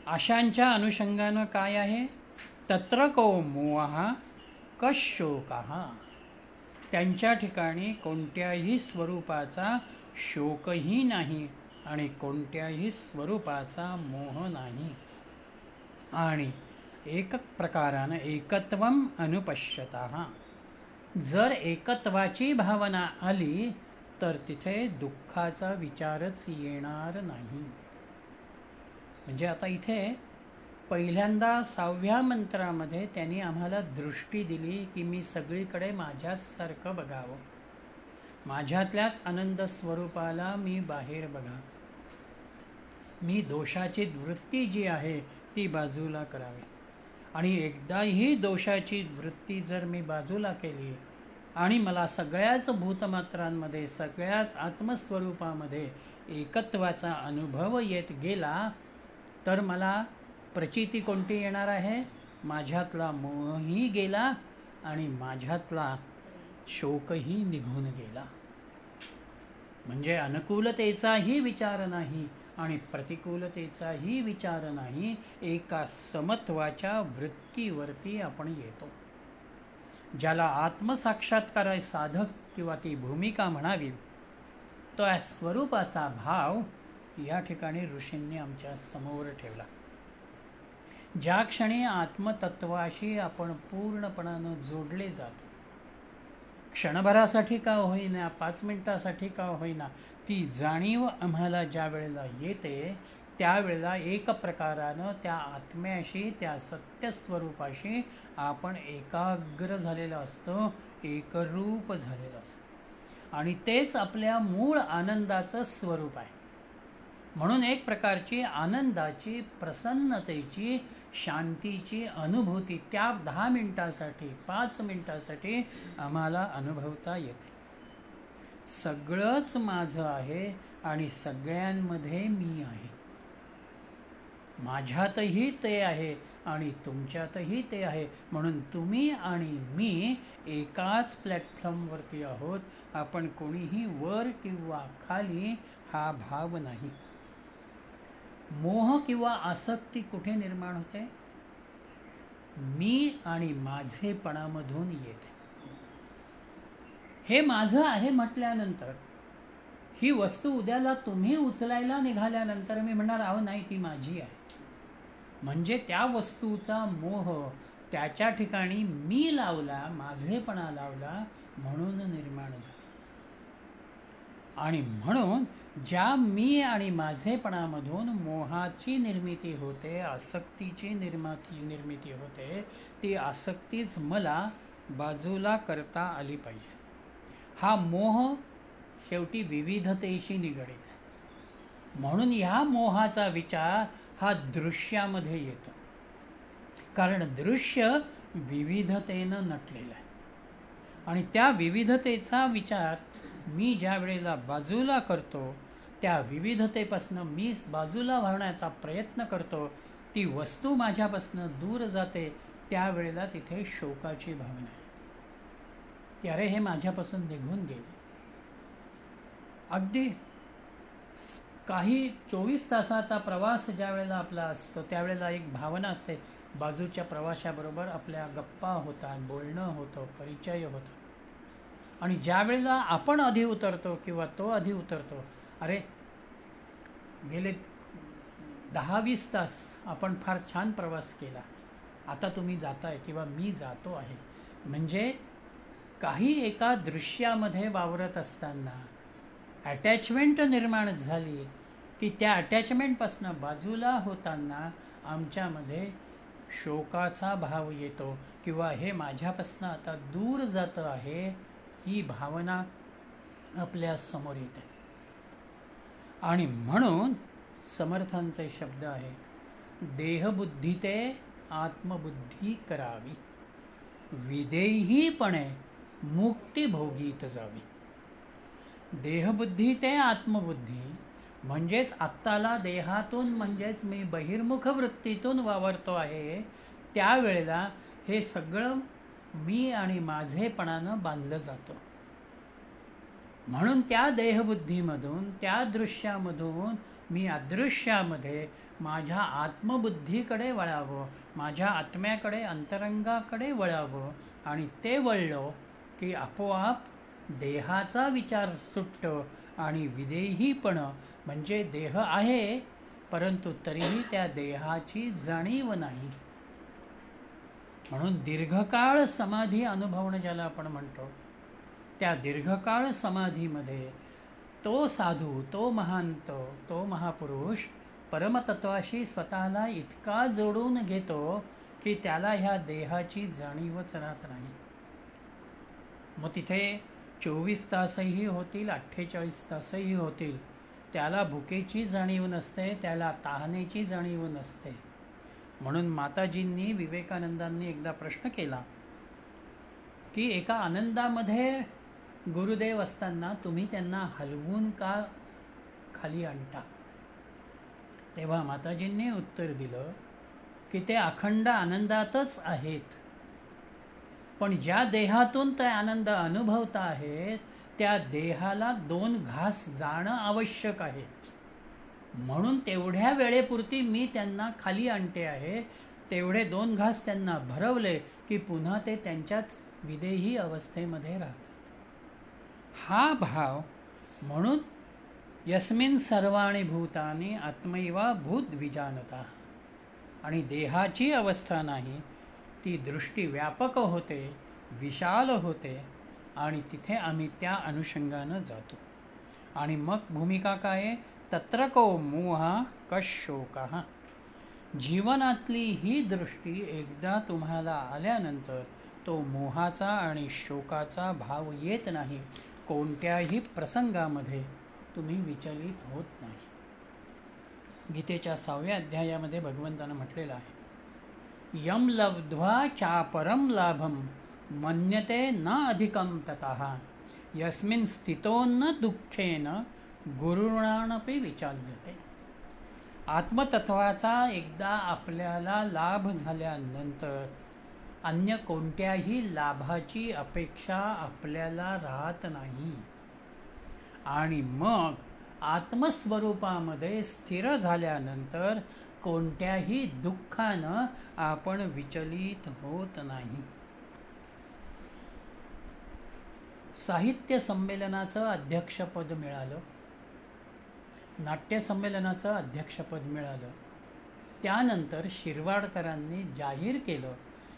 आशांच्या अनुषंगानं काय आहे? तत्र को मोह कशोकः, त्यांच्या ठिकाणी कोणत्याही स्वरूपाचा शोकही नाही आणि कोणत्याही स्वरूपाचा मोह नाही. आणि एक प्रकारानं एकत्वम अनुपश्यतः, जर एकत्वाची भावना आली तर तिथे दुःखाचा विचारच येणार नाही. म्हणजे आता इथे पहिल्यांदा 6व्या मंत्रामध्ये त्यांनी आम्हाला दृष्टी दिली की मी सगळीकडे माझ्यासारखं बघावं, माझ्यातल्याच आनंद स्वरूपाला मी बाहेर बघावं, मी दोषाची वृत्ती जी आहे ती बाजूला करावी. आणि एकदा ही दोषाची वृत्ती जर मी बाजूला केली आणि मला सगळ्याच भूतमात्रांमध्ये सगळ्याच आत्मस्वरूपामध्ये एकत्वाचा अनुभव येत गेला तर मला प्रचिती कोणती येणार आहे? माझ्यातला मोहही गेला आणि माझ्यातला शोकही निघून गेला. म्हणजे अनुकूलतेचाही विचार नाही आणि प्रतिकूलतेचाही विचार नाही, एका समत्वाच्या वृत्तीवरती आपण येतो. ज्याला आत्मसाक्षात्कार साधक किंवा ती भूमिका म्हणावी तो या स्वरूपाचा भाव या ठिकाणी ऋषींनी आमच्या समोर ठेवला. ज्या क्षणी आत्मतत्वाशी आपण पूर्णपणानं जोडले जातो, क्षणभरासाठी का होईना, 5 मिनिटासाठी का होईना, ती जाणीव आम्हाला ज्या वेळेला येते त्यावेळेला एक प्रकारानं त्या आत्म्याशी, त्या सत्यस्वरूपाशी आपण एकाग्र झालेलं असतो, एकरूप झालेलं असतो. आणि तेच आपल्या मूळ आनंदाचं स्वरूप आहे. म्हणून एक प्रकारची आनंदाची, प्रसन्नतेची, शांतीची अनुभूती त्या 10 मिनिटासाठी, 5 मिनिटासाठी आम्हाला अनुभवता येते. सगळंच माझं आहे आणि सगळ्यांमध्ये मी आहे, माझ्यातही ते आहे आणि तुमच्यातही ते आहे. म्हणून तुम्ही आणि मी एकाच प्लॅटफॉर्मवरती आहोत. आपण कोणीही वर किंवा खाली हा भाव नाही. मोह किंवा आसक्ती कुठे निर्माण होते? मी आणि माझेपणामधून येते. हे माझं आहे म्हटल्यानंतर, ही वस्तू उद्याला तुम्ही उचलायला निघाल्यानंतर मी म्हणणार अहो नाही ती माझी आहे. म्हणजे त्या वस्तूचा मोह त्याच्या ठिकाणी मी लावला, माझेपणा लावला म्हणून निर्माण झाला. आणि म्हणून ज्या मी आणि माझेपणामधून मोहाची निर्मिती होते, आसक्तीची निर्मिती होते, ती आसक्तीच मला बाजूला करता आली पाहिजे. हा मोह शेवटी विविधतेशी निगडीत आहे. म्हणून ह्या मोहाचा विचार हा दृश्यामध्ये येतो, कारण दृश्य विविधतेनं नटलेलं आहे. आणि त्या विविधतेचा विचार मी ज्या वेळेला बाजूला करतो, त्या विविधतेपासून मी बाजूला वाहण्याचा प्रयत्न करतो, ती वस्तू माझ्यापासून दूर जाते, त्यावेळेला तिथे शोकाची भावना आहे की अरे हे माझ्यापासून निघून गेले. अगदी काही 24 तासाचा प्रवास ज्या वेळेला आपला असतो त्यावेळेला एक भावना असते, बाजूच्या प्रवाशाबरोबर आपल्या गप्पा होतात, बोलणं होतं, परिचय होतो. आणि ज्या वेळेला आपण आधी उतरतो किंवा तो आधी उतरतो, अरे गेले 10-20 तास आपण फार छान प्रवास केला, आता तुम्ही जाताय किंवा मी जातो आहे. म्हणजे काही एका दृश्यामध्ये वावरत असताना अटॅचमेंट निर्माण झाली की त्या अटॅचमेंटपासून बाजूला होताना आमच्यामध्ये शोकाचा भाव येतो किंवा हे माझ्यापासून आता दूर जातं आहे, ही भावना आपल्या समोर येते. आणि म्हणून समर्थांचे शब्द आहेत, देहबुद्धी ते आत्मबुद्धी करावी, विदेहीपणे मुक्ती भोगीत जावी. देहबुद्धी ते आत्मबुद्धी म्हणजेच आत्ताला देहातून, म्हणजेच मी बहिर्मुख वृत्तीतून वावरतो आहे, त्यावेळेला हे सगळं मी आणि माझेपणानं बांधलं जातं. म्हणून त्या देहबुद्धीमधून, त्या दृश्यामधून मी अदृश्यामध्ये माझ्या आत्मबुद्धीकडे वळावं, माझ्या आत्म्याकडे, अंतरंगाकडे वळावं. आणि ते वळलो की आपोआप देहाचा विचार सुटतो आणि विदेहीपण म्हणजे देह आहे परंतु तरीही त्या देहाची जाणीव नाही. म्हणून दीर्घकाळ समाधी अनुभवणं ज्याला आपण म्हणतो, त्या दीर्घकाळ समाधीमध्ये तो साधू, तो महंत, तो महापुरुष परमतत्वाशी स्वतःला इतका जोडून घेतो की त्याला ह्या देहाची जाणीवच राहत नाही. मग तिथे 24 तासही होतील, 48 तासही होतील, त्याला भुकेची जाणीव नसते, त्याला तहानेची जाणीव नसते. म्हणून माताजींनी, विवेकानंदांनी एकदा प्रश्न केला की एका आनंदामध्ये गुरुदेव असताना तुम्ही त्यांना हलवून का खाली आणता? तेव्हा माताजींनी उत्तर दिलं की ते अखंड आनंदातच आहेत, पण ज्या देहातून ते आनंद अनुभवता आहेत त्या देहाला 2 घास जाणं आवश्यक आहे. म्हणून तेवढ्या वेळेपुरती मी त्यांना खाली आणते आहे. तेवढे 2 घास त्यांना भरवले की पुन्हा ते त्यांच्याच विदेही अवस्थेमध्ये राहतात. हा भाव, म्हणून यस्मिन् सर्वाणि भूतानि आत्मैवा भूत विजानता. आणि देहाची अवस्था नाही, ती दृष्टी व्यापक होते, विशाल होते आणि तिथे आम्ही त्या अनुषंगानं जातो. आणि मग भूमिका काय? तत्र को मोहा कशोकः. जीवनातली ही दृष्टी एकदा तुम्हाला आल्यानंतर तो मोहाचा आणि शोकाचा भाव येत नाही. कोणत्याही प्रसंगामध्ये तुम्ही विचलित होत नाही. गीतेच्या 6व्या अध्यायामध्ये भगवंतानं म्हटलेलं आहे, यम लब्ध्वा चापरम लाभम मन्यते न अधिकम ततः यस्मिन् स्थितो न दुःखेन गुरुणानपि विचाल्यते. आत्मतत्वाचा एकदा आपल्याला लाभ झाल्यानंतर अन्य कोणत्याही लाभाची अपेक्षा आपल्याला राहत नाही. आणि मग आत्मस्वरूपामध्ये स्थिर झाल्यानंतर कोणत्याही दुःखानं आपण विचलित होत नाही. साहित्य संमेलनाचं अध्यक्षपद मिळालं, नाट्य संमेलनाचं अध्यक्षपद मिळालं. त्यानंतर शिरवाडकरांनी जाहीर केलं,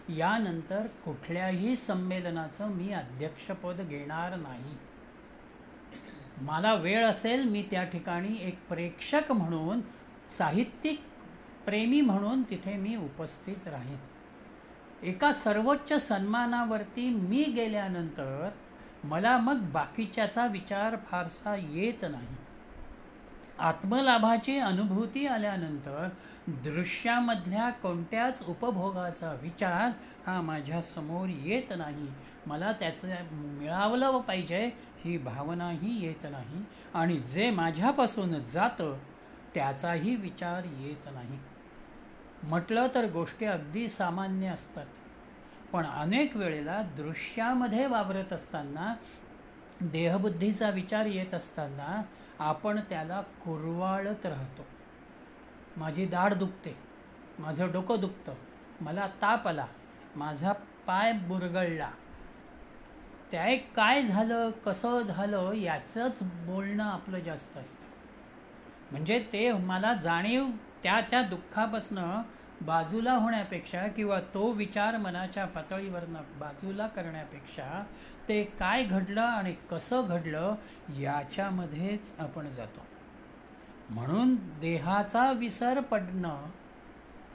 यानंतर कुठल्याही संमेलनाचं मी अध्यक्षपद घेणार नाही. मला वेळ असेल मी त्या ठिकाणी एक प्रेक्षक म्हणून, साहित्यिक प्रेमी म्हणून तिथे मी उपस्थित राहीन. एका सर्वोच्च सन्मानावरती मी गेल्यानंतर मला मग बाकीच्याचा विचार फारसा येत नाही. आत्मलाभाची अनुभूती आल्यानंतर दृश्यामधल्या कोणत्याच उपभोगाचा विचार हा माझ्यासमोर येत नाही. मला त्याचं मिळावलं पाहिजे ही भावनाही येत नाही आणि जे माझ्यापासून जातं त्याचाही विचार येत नाही. म्हटलं तर गोष्टी अगदी सामान्य असतात, पण अनेक वेळेला दृश्यामध्ये वावरत असताना, देहबुद्धीचा विचार येत असताना आपण त्याला कुरवाळत राहतो. माझी दाढ दुखते, माझं डोकं दुखतं, मला ताप आला, माझा पाय बुरगळला, त्या काय झालं, कसं झालं याचंच बोलणं आपलं जास्त असतं. म्हणजे ते मला जाणीव त्याच्या दुःखापासनं बाजूला होण्यापेक्षा किंवा तो विचार मनाच्या पातळीवरनं बाजूला करण्यापेक्षा ते काय घडलं आणि कसं घडलं याच्यामध्येच आपण जातो. म्हणून देहाचा विसर पडणं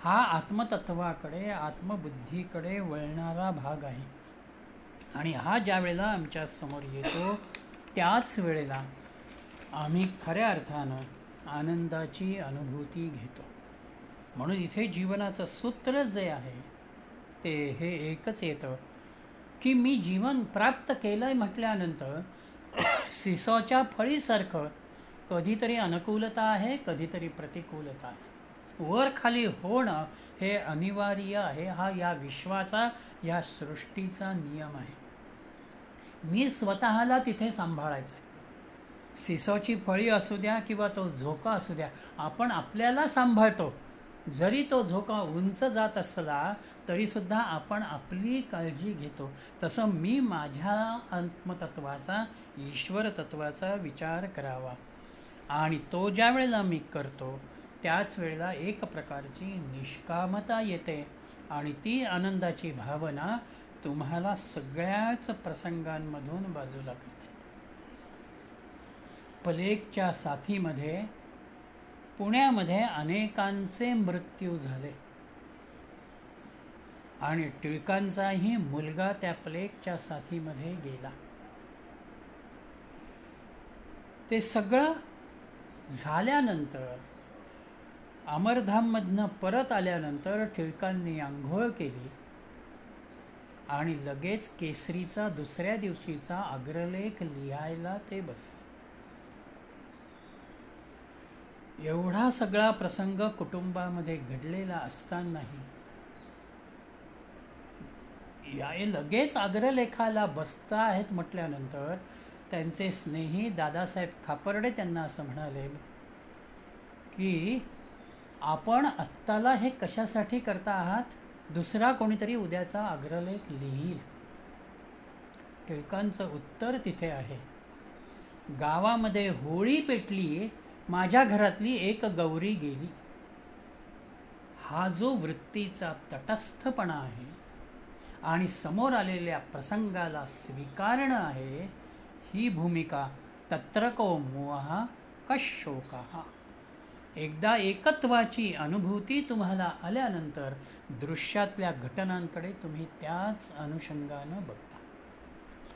हा आत्मतत्वाकडे, आत्मबुद्धीकडे वळणारा भाग आहे. आणि हा ज्या वेळेला आमच्या समोर येतो त्याच वेळेला आम्ही खऱ्या अर्थानं आनंदाची अनुभूती घेतो. म्हणून इथे जीवनाचं सूत्र जे आहे ते हे एकच येतं की मी जीवन प्राप्त केलं आहे म्हटल्यानंतर सिसोच्या फळीसारखं कधीतरी अनुकूलता आहे, कधीतरी प्रतिकूलता आहे. वर खाली होणं हे अनिवार्य आहे. हा या विश्वाचा, या सृष्टीचा नियम आहे. मी स्वतःला तिथे सांभाळायचं आहे. सिसोची फळी असू द्या किंवा तो झोका असू द्या, आपण आपल्याला सांभाळतो. जरी तो झोका उंच जात असला तरीसुद्धा आपण आपली काळजी घेतो. तसं मी माझ्या आत्मतत्वाचा, ईश्वर तत्वाचा विचार करावा. आणि तो ज्या वेळेला मी करतो त्याच वेळेला एक प्रकारची निष्कामता येते आणि ती आनंदाची भावना तुम्हाला सगळ्याच प्रसंगांमधून बाजूला करते. प्लेगच्या साथीमध्ये पुण्यामध्ये अनेकांचे मृत्यू झाले आणि टिळकांचाही मुलगा त्या प्लेगच्या साथीमध्ये गेला. ते सगळं झाल्यानंतर अमरधाममधनं परत आल्यानंतर टिळकांनी आंघोळ केली आणि लगेच केसरीचा दुसऱ्या दिवशीचा अग्रलेख लिहायला ते बसले. एवढा सगळा प्रसंग कुटुंबामध्ये घडलेला असतानाही या लगेच अग्रलेखाला बसता आहेत म्हटल्यानंतर त्यांचे स्नेही दादासाहेब खापर्डे त्यांना असं म्हणाले की आपण आत्ताला हे कशासाठी करता आहात? दुसरा कोणीतरी उद्याचा अग्रलेख लिहील. टिळकांचं उत्तर तिथे आहे, गावामध्ये होळी पेटली, माझ्या घरातली एक गौरी गेली. हा जो वृत्तीचा तटस्थपणा आहे आणि समोर आलेल्या प्रसंगाला स्वीकारणं आहे, ही भूमिका तत्र को मोह कशोकः. एकदा एकत्वाची अनुभूती तुम्हाला आल्यानंतर दृश्यातल्या घटनांकडे तुम्ही त्याच अनुषंगानं बघता.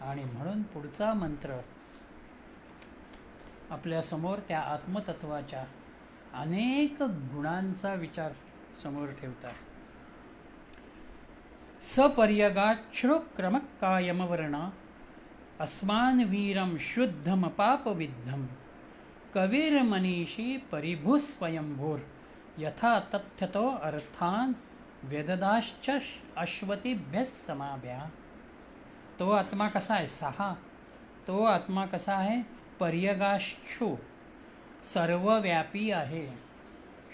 आणि म्हणून पुढचा मंत्र आपल्यासमोर त्या आत्मतत्वाच्या अनेक गुणांचा विचार समोर ठेवता. सपर्यगाच्छ्रुक्रमकायमवर्ण अस्मान वीरं शुद्धमपापविद्धं कविर्मनीषी परिभुस्वयंभूर यथा तथ्यतो अर्थान वेददाश्च अश्वतीभ्यः समाभ्या. तो आत्मा कसा आहे? सहा. तो आत्मा कसा आहे? पर्यगाश्चू, सर्वव्यापी आहे.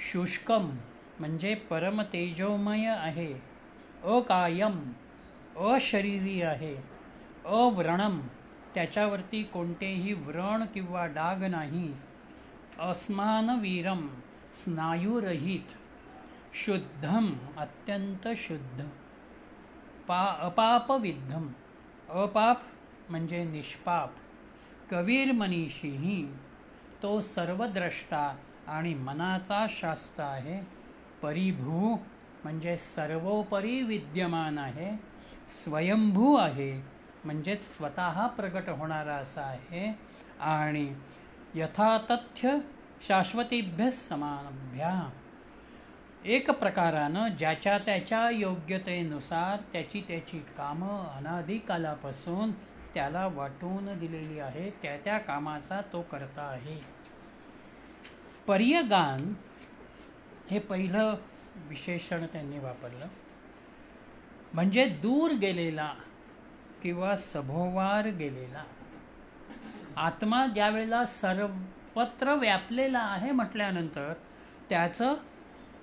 शुष्कम म्हणजे परमतेजोमय आहे. अकायम, अशरीरी आहे. अव्रणम, त्याच्यावरती कोणतेही व्रण किंवा डाग नाही. अस्मानवीरम, स्नायुरहित. शुद्धम, अत्यंत शुद्ध. अपापविद्धम, अपाप म्हणजे निष्पाप. कवीरमनीषीही, तो सर्वद्रष्टा आणि मनाचा शास्त्र आहे. परिभू म्हणजे सर्वोपरी विद्यमान आहे. स्वयंभू आहे म्हणजेच स्वतः प्रगट होणारा असा आहे. आणि यथातथ्य शाश्वतीभ्य समाभ्या, एक प्रकारानं ज्याच्या त्याच्या योग्यतेनुसार त्याची त्याची कामं अनादिकालापासून त्याला वाटून दिलेली आहे. त्या त्या कामाचा तो करता आहे. पर्यगान हे पहिलं विशेषण त्यांनी वापरलं, म्हणजे दूर गेलेला किंवा सभोवार गेलेला. आत्मा ज्या वेळेला सर्वत्र व्यापलेला आहे म्हटल्यानंतर त्याचं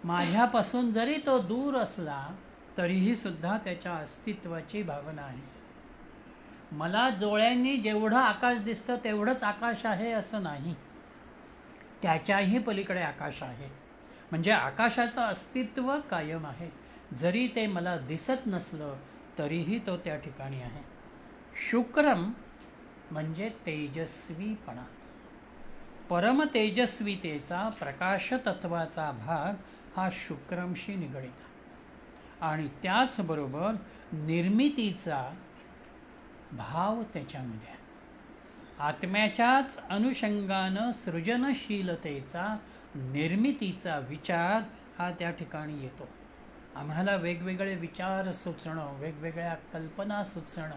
माझ्यापासून जरी तो दूर असला तरीही सुद्धा त्याच्या अस्तित्वाची भावना आहे. मला डोळ्यांनी जेवढं आकाश दिसतं तेवढंच आकाश आहे असं नाही, त्याच्याही पलीकडे आकाश आहे. म्हणजे आकाशाचं अस्तित्व कायम आहे. जरी ते मला दिसत नसलं तरीही तो त्या ठिकाणी आहे. शुक्रम म्हणजे तेजस्वीपणा. परमतेजस्वीतेचा प्रकाशतत्वाचा भाग हा शुक्रमशी निगडित आणि त्याचबरोबर निर्मितीचा भाव त्याच्यामध्ये आहे. आत्म्याच्याच अनुषंगानं सृजनशीलतेचा निर्मितीचा विचार हा त्या ठिकाणी येतो. आम्हाला वेगवेगळे विचार सुचणं, वेगवेगळ्या कल्पना सुचणं,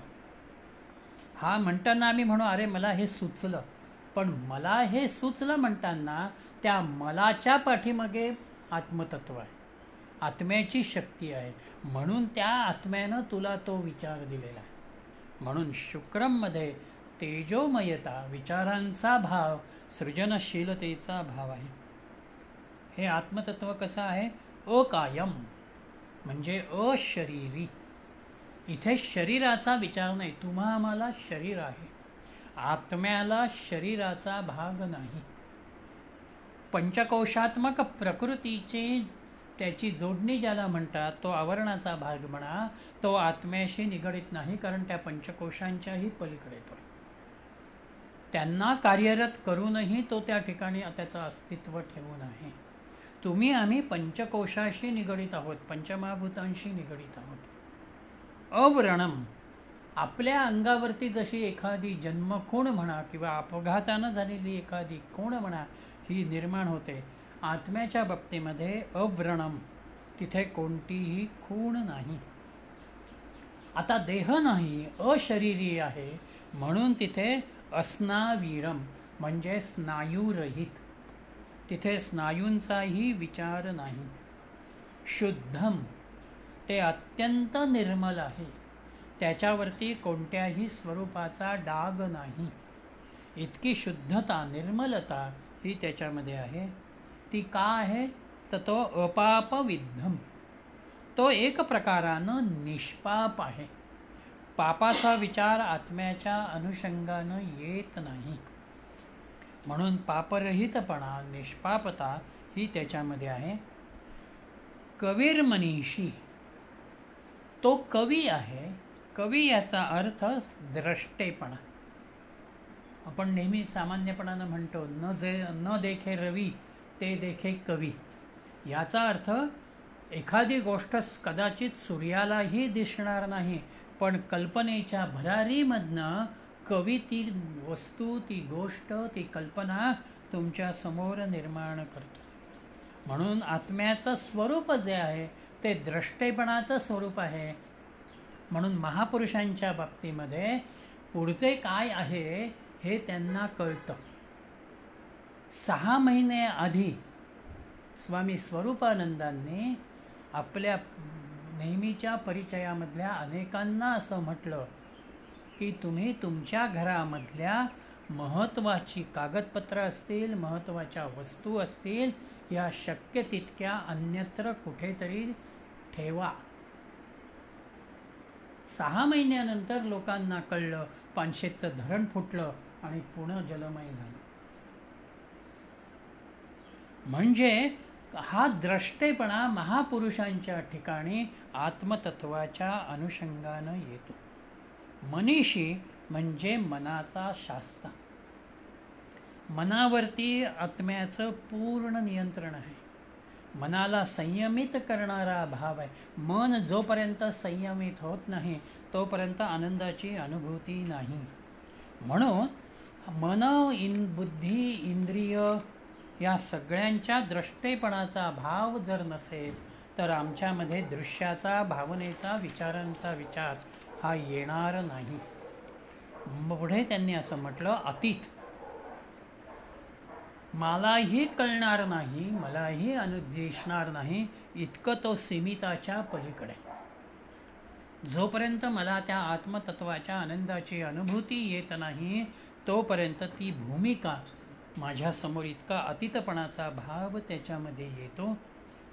हा म्हणताना आम्ही म्हणू अरे मला हे सुचलं, पण मला हे सुचलं म्हणताना त्या मलाच्या पाठीमागे आत्मतत्व आहे, आत्म्याची शक्ती आहे, म्हणून त्या आत्म्यानं तुला तो विचार दिलेला आहे. म्हणून शुक्रममध्ये तेजोमयता, विचारांचा भाव, सृजनशीलतेचा भाव आहे. हे आत्मतत्व कसं आहे? अकायम म्हणजे अशरीरी. इथे शरीराचा विचार नाही. तुम्हा आम्हाला शरीर आहे, आत्म्याला शरीराचा भाग नाही. पंचकोशात्मक प्रकृतीची त्याची जोडणी ज्याला म्हणतात, तो आवरणाचा भाग म्हणा, तो आत्म्याशी निगडित नाही, कारण त्या पंचकोशांच्याही पलीकडे तो. त्यांना कार्यरत करूनही तो त्या ठिकाणी त्याचं अस्तित्व ठेवून आहे. तुम्ही आम्ही पंचकोशाशी निगडित आहोत, पंचमहाभूतांशी निगडित आहोत. अव्रणम, आपल्या अंगावरती जशी एखादी जन्मखूण म्हणा किंवा अपघातानं झालेली एखादी खूण म्हणा ही निर्माण होते, आत्म्याच्या बाबतीमध्ये अव्रणम, तिथे कोणतीही खूण नाही. आता देह नाही, अशरीरी आहे, म्हणून तिथे अस्नावीरम म्हणजे स्नायूरहित, तिथे स्नायूंचाही विचार नाही. शुद्धम, ते अत्यंत निर्मल आहे, त्याच्यावरती कोणत्याही स्वरूपाचा डाग नाही. इतकी शुद्धता, निर्मलता ही त्याच्यामध्ये आहे. ती का आहे? तर तो अपापविद्धम, तो एक प्रकारानं निष्पाप आहे. पापाचा विचार आत्म्याच्या अनुषंगानं येत नाही, म्हणून पापरहितपणा, निष्पापता ही त्याच्यामध्ये आहे. कवीर मनीषी, तो कवी आहे. कवी याचा अर्थ द्रष्टेपणा. आपण नेहमी सामान्यपणानं म्हणतो न देखे रवी ते देखे कवी. याचा अर्थ एखादी गोष्ट कदाचित सूर्यालाही दिसणार नाही, पण कल्पनेच्या भरारीमधनं कवी ती वस्तू, ती गोष्ट, ती कल्पना तुमच्या समोर निर्माण करतो. म्हणून आत्म्याचं स्वरूप जे आहे ते द्रष्टेपणाचं स्वरूप आहे. म्हणून महापुरुषांच्या बाबतीमध्ये पुढचे काय आहे हे त्यांना कळतं. 6 महिने आधी स्वामी स्वरूपानंदांनी आपल्या नेहमीच्या परिचयामधल्या अनेकांना असं म्हटलं की तुम्ही तुमच्या घरामधल्या महत्त्वाची कागदपत्रं असतील, महत्त्वाच्या वस्तू असतील, या शक्य तितक्या अन्यत्र कुठेतरी ठेवा. 6 महिन्यानंतर लोकांना कळलं, पानशेतचं धरण फुटलं आणि पुणे जलमय झालं. म्हणजे हा द्रष्टेपणा महापुरुषांच्या ठिकाणी आत्मतत्वाच्या अनुषंगानं येतो. मनीषी म्हणजे मनाचा शास्ता. मनावरती आत्म्याचं पूर्ण नियंत्रण आहे. मनाला संयमित करणारा भाव आहे. मन जोपर्यंत संयमित होत नाही तोपर्यंत आनंदाची अनुभूती नाही. म्हणून मन, बुद्धी, इंद्रिय या सगळ्यांच्या द्रष्टेपणाचा भाव जर नसेल तर आमच्यामध्ये दृश्याचा, भावनेचा, विचारांचा विचार हा येणार नाही. पुढे त्यांनी असं म्हटलं, अतीत मलाही कळणार नाही, मलाही दिसणार नाही, इतकं तो सीमिताच्या पलीकडे. जोपर्यंत मला त्या आत्मतत्वाच्या आनंदाची अनुभूती येत नाही तोपर्यंत ती भूमिका माझ्यासमोर इतका अतीतपणाचा भाव त्याच्यामध्ये येतो.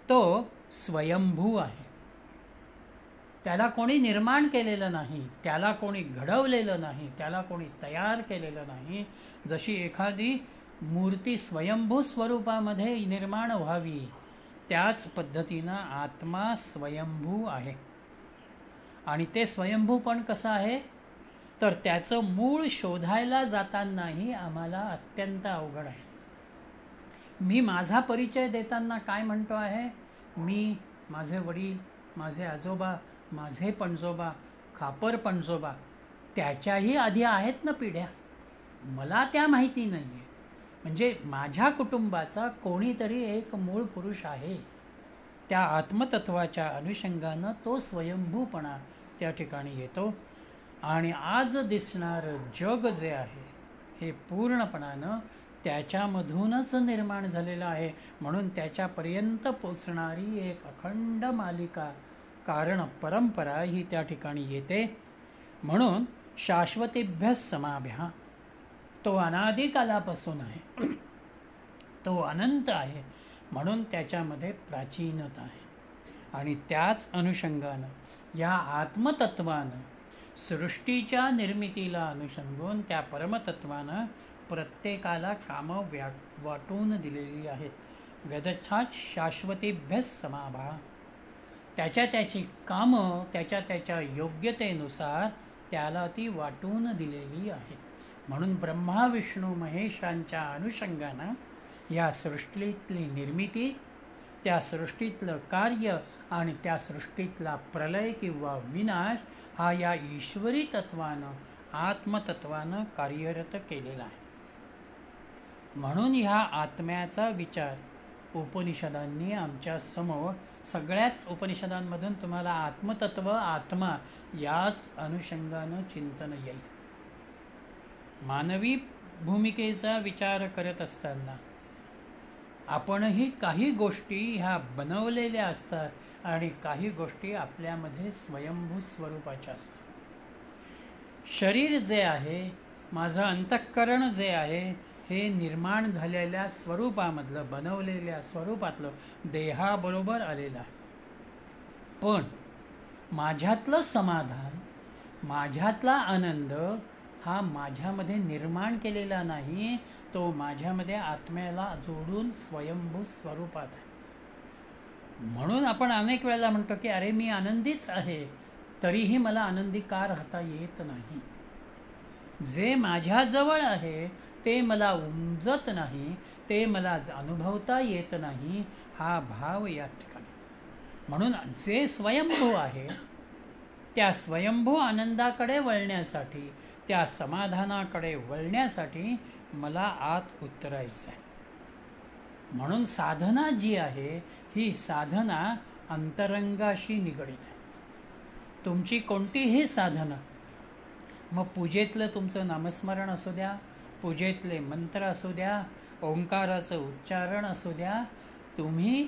तो स्वयंभू आहे. त्याला कोणी निर्माण केलेलं नाही, त्याला कोणी घडवलेलं नाही, त्याला कोणी तयार केलेलं नाही. जशी एखादी मूर्ती स्वयंभू स्वरूपामध्ये निर्माण व्हावी त्याच पद्धतीनं आत्मा स्वयंभू आहे. आणि ते स्वयंभू पण कसं आहे तर त्याचं मूळ शोधायला जातानाही आम्हाला अत्यंत अवघड आहे. मी माझा परिचय देताना काय म्हणतो आहे मी, माझे वडील, माझे आजोबा, माझे पणजोबा, खापर पणजोबा, त्याच्याही आधी आहेत ना पिढ्या. मला त्या माहिती नाही आहे. म्हणजे माझ्या कुटुंबाचा कोणीतरी एक मूळ पुरुष आहे. त्या आत्मतत्वाच्या अनुषंगानं तो स्वयंभूपणा त्या ठिकाणी येतो. आणि आज दिसणारं जग जे आहे हे पूर्णपणानं त्याच्यामधूनच निर्माण झालेलं आहे. म्हणून त्याच्यापर्यंत पोचणारी एक अखंड मालिका, कारण परंपरा ही त्या ठिकाणी येते. म्हणून शाश्वतेभ्य समाभ्या, तो अनादिकालापासून आहे, तो अनंत आहे. म्हणून त्याच्यामध्ये प्राचीनता आहे. आणि त्याच अनुषंगानं या आत्मतत्वानं सृष्टीच्या निर्मितीला अनुषंगून त्या परमतत्वानं प्रत्येकाला कामं वाटून दिलेली आहेत. व्यदच्छात शाश्वतेभ्य समाभा, त्याची कामं त्याच्या योग्यतेनुसार त्याला ती वाटून दिलेली आहेत. म्हणून ब्रह्मा विष्णू महेशांच्या अनुषंगानं या सृष्टीतली निर्मिती, त्या सृष्टीतलं कार्य आणि त्या सृष्टीतला प्रलय किंवा विनाश हा या ईश्वरी तत्वानं, आत्मतत्वानं कार्यरत केलेला आहे. म्हणून ह्या आत्म्याचा विचार उपनिषदांनी आमच्या समोर, सगळ्याच उपनिषदांमधून तुम्हाला आत्मतत्व, आत्मा याच अनुषंगानं चिंतन येईल. मानवी भूमिकेचा विचार करत असताना आपणही काही गोष्टी ह्या बनवलेल्या असतात आणि काही गोष्टी आपल्यामध्ये स्वयंभू स्वरूपाच्या असतात. शरीर जे आहे, माझं अंतःकरण जे आहे, हे निर्माण झालेल्या स्वरूपामधलं, बनवलेल्या स्वरूपातलं देहाबरोबर आलेलं आहे. पण माझ्यातलं समाधान, माझ्यातला आनंद हा माझ्यामध्ये निर्माण केलेला नाही, तो माझ्यामध्ये आत्म्याला जोडून स्वयंभू स्वरूपात आहे. म्हणून आपण अनेक वेळेला म्हणतो की अरे मी आनंदीच आहे, तरीही मला आनंदी का राहता येत नाही. जे माझ्याजवळ आहे ते मला उमजत नाही, ते मला अनुभवता येत नाही, हा भाव या ठिकाणी. म्हणून जे स्वयंभू आहे त्या स्वयंभू आनंदाकडे वळण्यासाठी, त्या समाधानाकडे वळण्यासाठी मला आत उतरायचं आहे. म्हणून साधना जी आहे ही साधना अंतरंगाशी निगडीत आहे. तुमची कोणतीही साधना, मग पूजेतलं तुमचं नामस्मरण असू द्या, पूजेतले मंत्र असू द्या, ओंकाराचं उच्चारण असू द्या, तुम्ही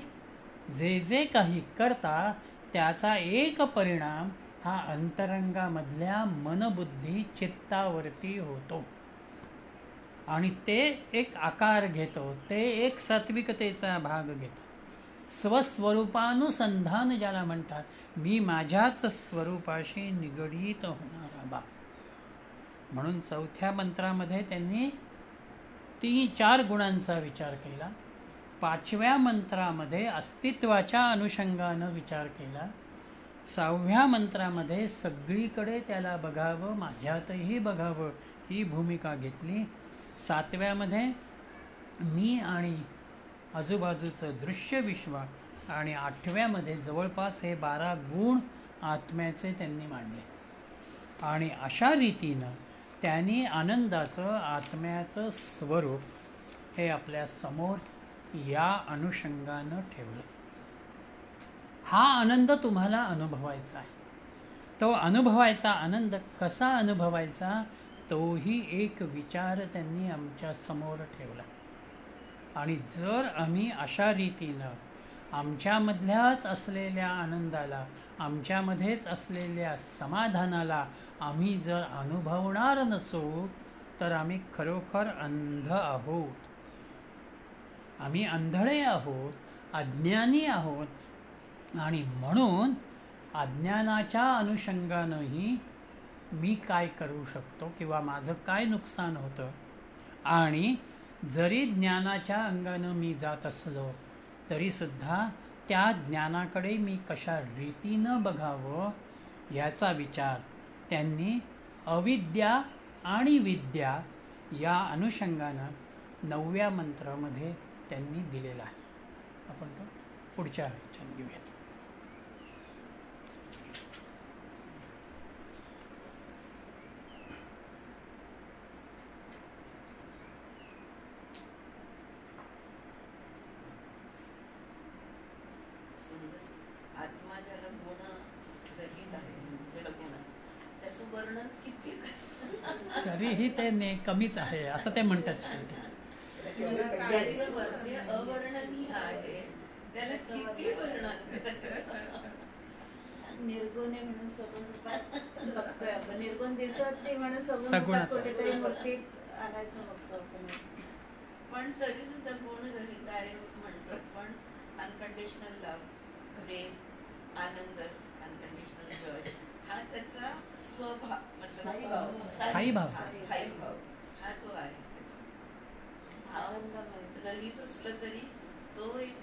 जे जे काही करता त्याचा एक परिणाम हा अंतरंगामधल्या मनबुद्धी चित्तावरती होतो आणि ते एक आकार घेतो, ते एक सात्विकतेचा भाग घेतो. स्वस्वरूपानुसंधान ज्याला म्हणतात, मी माझ्याच स्वरूपाशी निगडीत होणारा बा. म्हणून चौथ्या मंत्रामध्ये त्यांनी 4 गुणांचा विचार केला. 5व्या मंत्रामध्ये अस्तित्वाच्या अनुषंगानं विचार केला. 6व्या मंत्रामध्ये सगळीकडे त्याला बघावं, माझ्यातही बघावं ही भूमिका घेतली. 7व्यामध्ये मी आणि आजूबाजूचं दृश्य विश्व आणि 8व्यामध्ये जवळपास हे 12 गुण आत्म्याचे त्यांनी मांडले. आणि अशा रीतीनं त्यांनी आनंदाचं, आत्म्याचं स्वरूप हे आपल्या समोर या अनुषंगानं ठेवलं. हा आनंद तुम्हाला अनुभवायचा आहे. तो अनुभवायचा आनंद कसा अनुभवायचा, तोही एक विचार त्यांनी आमच्या समोर ठेवला. आणि जर आम्ही अशा रीतीनं आमच्यामधल्याच असलेल्या आनंदाला, आमच्यामध्येच असलेल्या समाधानाला आम्ही जर अनुभवणार नसू, तर आम्ही खरोखर अंध आहोत. आम्ही आंधळे आहोत, अज्ञानी आहोत. आणि म्हणून अज्ञानाच्या अनुषंगानंही मी काय करू शकतो किंवा माझं काय नुकसान होतं, आणि जरी ज्ञानाच्या अंगानं मी जात असलो तरीसुद्धा त्या ज्ञानाकडे मी कशा रीतीनं बघावं याचा विचार त्यांनी अविद्या आणि विद्या या अनुषंगानं 9व्या मंत्रामध्ये त्यांनी दिलेला आहे. आपण तो पुढच्या ह्याच्यात घेऊयात. सुंदर. आत्मा ज्याला गुण रहित आहे म्हणजे गुण आहे, त्याचं वर्णन किती तरीही ते कमीच आहे असं ते म्हणतात शेवटी. ज्याचं जे अवर्णनीय आहे त्याला किती वर्णन करायचं. निर्गुण आहे म्हणून सगुण रूपात बघतोय आपण. निर्गुण दिसत नाही म्हणून सगुण रूपात सगुणाचं. कुठेतरी मूर्तीत आणायचं बघतो आपण. पण तरी सुद्धा गुणरहित आहे म्हणतो. पण अनकंडिशनल लव्ह, प्रेम, आनंद, अनकंडिशनल जॉय हा त्याचा स्वभाव, स्थायी भाव. स्थायी भाव. स्थायी भाव हा तो आहे. भाव रहित असलं तरी तो एक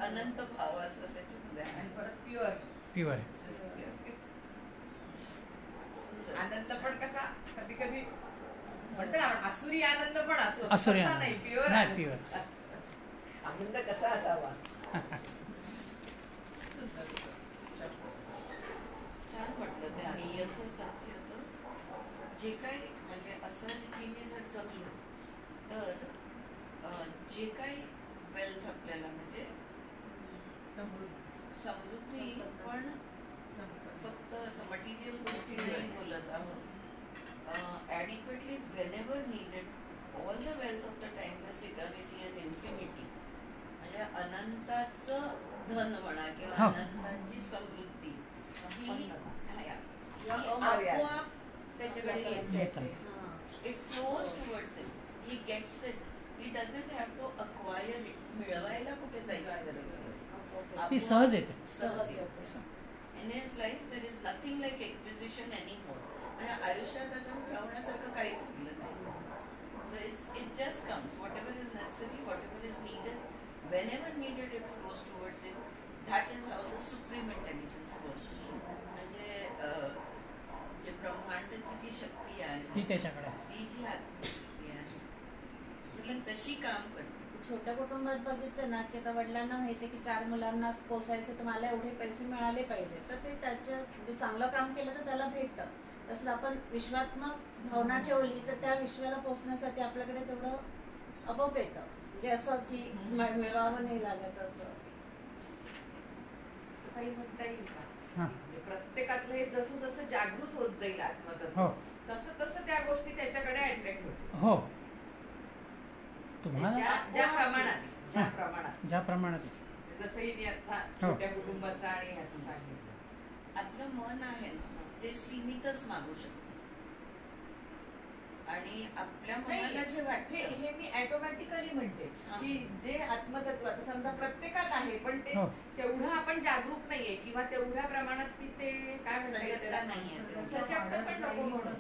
अनंत भाव असतो त्याच्यामध्ये आणि आहे. परत प्युअर प्युअर आहे. सुंदर. आनंद पण कसा कधी कधी म्हणतो ना आपण आसुरी आनंद पण असतो. आसुरी तसा आनंद. नाही, प्युअर नाही, आनंद. प्युअर. आनंद कसा असावा. छान म्हटलं त्यांनी. यथ तथ्य जे काही म्हणजे असं रीतीने जर जगलो तर जे काही वेल्थ आपल्याला म्हणजे समृद्धी, पण फक्त असं मटेरियल गोष्टी नाही बोलत आहोत. Adequately whenever needed all the wealth of the timeless eternity and infinity म्हणजे अनंताचं धन म्हणा किंवा हो. अनंताची समृद्धी ही अमर्याद. आपोआप त्याच्याकडे येते. येतं. It flows towards it. He gets it. He doesn't have to acquire it. मिळवायला कुठे जायची गरज नाही. ती सहज येते. सहज येते. In his life there is nothing like acquisition anymore. म्हणजे आयुष्यात आता मिळवण्यासारखं काहीच उरलं नाही. So it just comes. Whatever is necessary, whatever is needed, whenever needed, it flows towards it. That is how the supreme intelligence works. म्हणजे जे ब्रह्मांडाची जी शक्ती आहे ती त्याच्याकडे असते. ती जी आत्मशक्ती आहे ती तशी काम करते. छोट्या कुटुंबात बघितलं ना की आता वडिलांना माहिती की 4 मुलांना पोसायचं तर मला एवढे पैसे मिळाले पाहिजे, तर ते त्याचं म्हणजे चांगलं काम केलं तर त्याला भेटतं. तसं आपण विश्वात्मक भावना ठेवली तर त्या विश्वाला पोचण्यासाठी आपल्याकडे तेवढं आपोआप येतं. म्हणजे असं की मिळवावं नाही लागत असं. असं काही म्हणता येईल का? हां. म्हणजे प्रत्येकातलं हे जसं जसं जागृत होत जाईल आत्मतत्व, हो. तसं तसं त्या गोष्टी त्याच्याकडे अट्रॅक्ट होतील. हो. तुम्हाला ज्या प्रमाणात ज्या प्रमाणात जसंही मी आता हो. छोट्या कुटुंबाचं आणि ह्याचं सांगितलं. आपलं मन आहे ना ते सीमितच मागू शकतं आणि आपल्या मनाला जे वाटतं हे मी ऑटोमॅटिकली म्हणते हा. की जे आत्मतत्व आता समजा प्रत्येकात आहे, पण ते हो. तेवढं आपण जागरूक नाहीये किंवा तेवढ्या प्रमाणात ती ते काय म्हणता येईल सजगता त्याला? नाहीये तेवढी. सजगता पण नको म्हणून.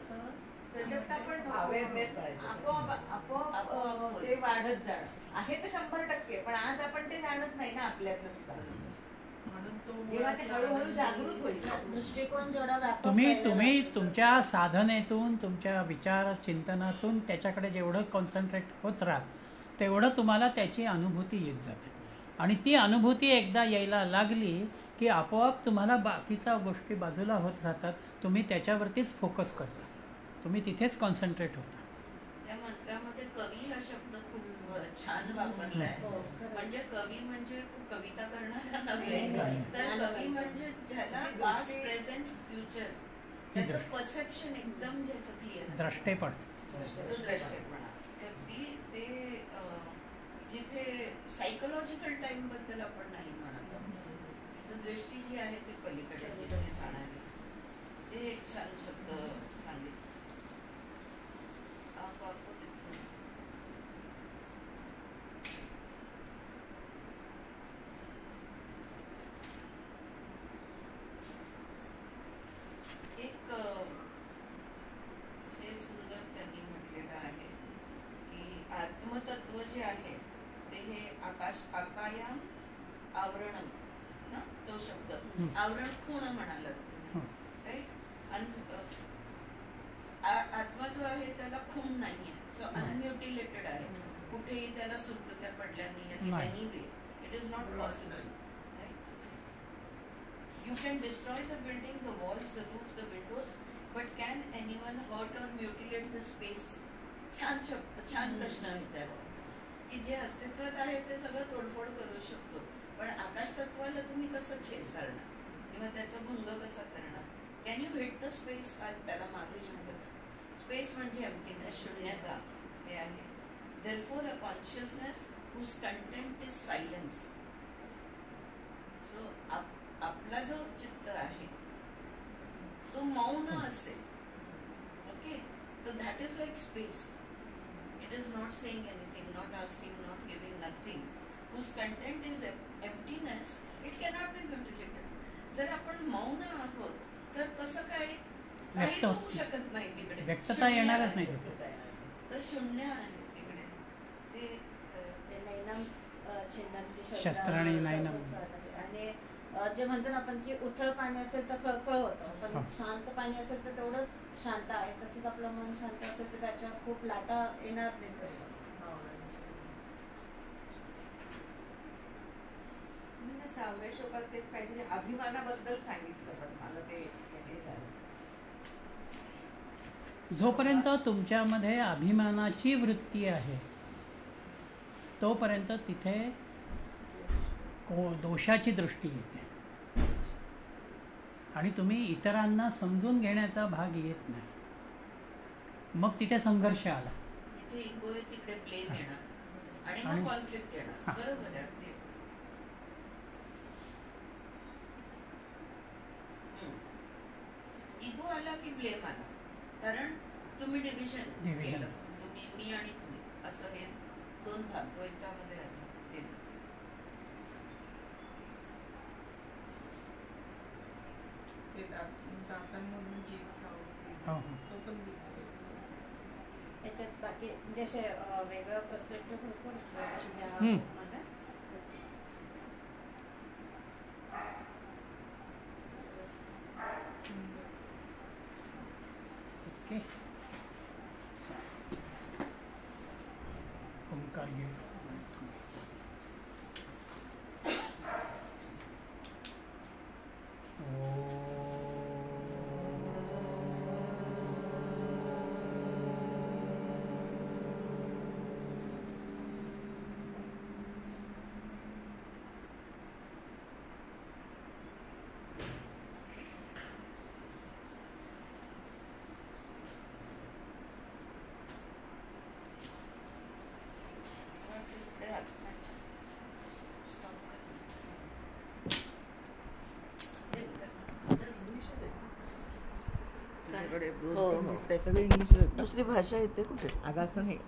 सजगता पण नको Awareness म्हणून. पाहिजे. आपोआप आपोआप आपोआप होईल. ते वाढत जाणं आहे तर 100%, पण आज आपण ते जाणत नाही ना आपल्यातलं सुद्धा. तेव्हा ते हळूहळू जागृत होईल. दृष्टिकोन जेवढा व्यापक तुम्ही व्हायला तुम्ही लागतो. तुमच्या साधनेतून, तुमच्या विचार चिंतनातून त्याच्याकडे जेवढं कॉन्सन्ट्रेट होत राहाल तेवढं तुम्हाला त्याची अनुभूती येत जाते. आणि ती अनुभूती एकदा यायला लागली की आपोआप तुम्हाला बाकीच्या गोष्टी बाजूला होत राहतात. तुम्ही त्याच्यावरतीच फोकस करता, तुम्ही तिथेच कॉन्सन्ट्रेट होता. त्या मंत्रामध्ये कवी हा शब्द खूप छान वापरलाय. हो, खरं. म्हणजे कवी म्हणजे कविता करणारा नव्हे, नाही. तर कवी म्हणजे ज्याला पास्ट प्रेझेंट फ्युचर त्याचं परसेप्शन एकदम ज्याचं क्लिअर द्रष्टेपण. तो द्रष्टेपणा. तर ते जिथे सायकोलॉजिकल टाइम बद्दल आपण नाही म्हणत आहोत, तर दृष्टी जी आहे ते पलीकडे जे छान आहे ते एक छान शब्द सांगितलं. एक हे सुंदर त्यांनी म्हटलेलं आहे की आत्मतत्व जे आहे ते हे आकायाम आवरणम ना, तो शब्द आवरण खूण म्हणाला तुम्ही. आत्मा जो आहे त्याला खूण नाहीये. सो अनम्युटिलेटेड आहे. कुठेही त्याला सुरकुत्या पडल्या नाही. It is not possible. You can destroy the building, the walls, the roof, the windows, but can anyone hurt or mutilate the space? छान प्रश्न विचारला की जे अस्तित्वात आहे ते सगळं तोडफोड करू शकतो, पण आकाश तत्वाला तुम्ही कसं छेद करणार किंवा त्याचा भंग कसा करणार? Can you hit the space? त्याला मारू शकतो का? स्पेस म्हणजे एम्प्टीनेस, शून्यता हे आहे. Therefore, a consciousness whose content is silence. So, आपला जो चित्त आहे तो मौन असेल, ओके, तर that is like space. It is not saying anything, not asking, not giving, nothing. whose content is emptiness, it cannot be mutilated. जर आपण मौन आहोत तर कसं काय काहीच होऊ शकत नाही तिकडे, व्यक्तता येणारच नाही तिथे. तर शून्य आहे तिकडे. ते नैनम छिंदन्ति शस्त्राणि नैनम. आणि जे म्हणतो ना आपण की उथळ पाणी असेल तर खळखळ होतं, पण शांत पाणी असेल तर तेवढंच शांत आहे. तसंच आपलं मन शांत असेल तर त्याच्या खूप लाटा येणार नाही. तसं मी 6व्या श्लोकात ते काहीतरी अभिमानाबद्दल सांगितलं, पण मला ते हे झालं. जोपर्यंत तुमच्यामध्ये अभिमानाची वृत्ती आहे तोपर्यंत तिथे दोषाची दृष्टी येते आणि तुम्ही इतरांना समजून घेण्याचा भाग येत नाही. मग तिथे संघर्ष आला. जिथे इगो आहे तिकडे ब्लेम येणार आणि मग कॉन्फ्लिक्ट येणार. बरोबर आहे अगदी. इगो आला की ब्लेम आला, कारण तुम्ही डिव्हिजन केलं. तुम्ही, मी आणि तुम्ही, असं हे दोन भाग द्वैतामध्ये दिलं. याच्यात बाकी म्हणजे असे वेगळं पर्स्पेक्टिव्ह भरपूर मला. ओके, ओंकार घेऊ. दुसरी भाषा येते कुठे? अगं असं नाही.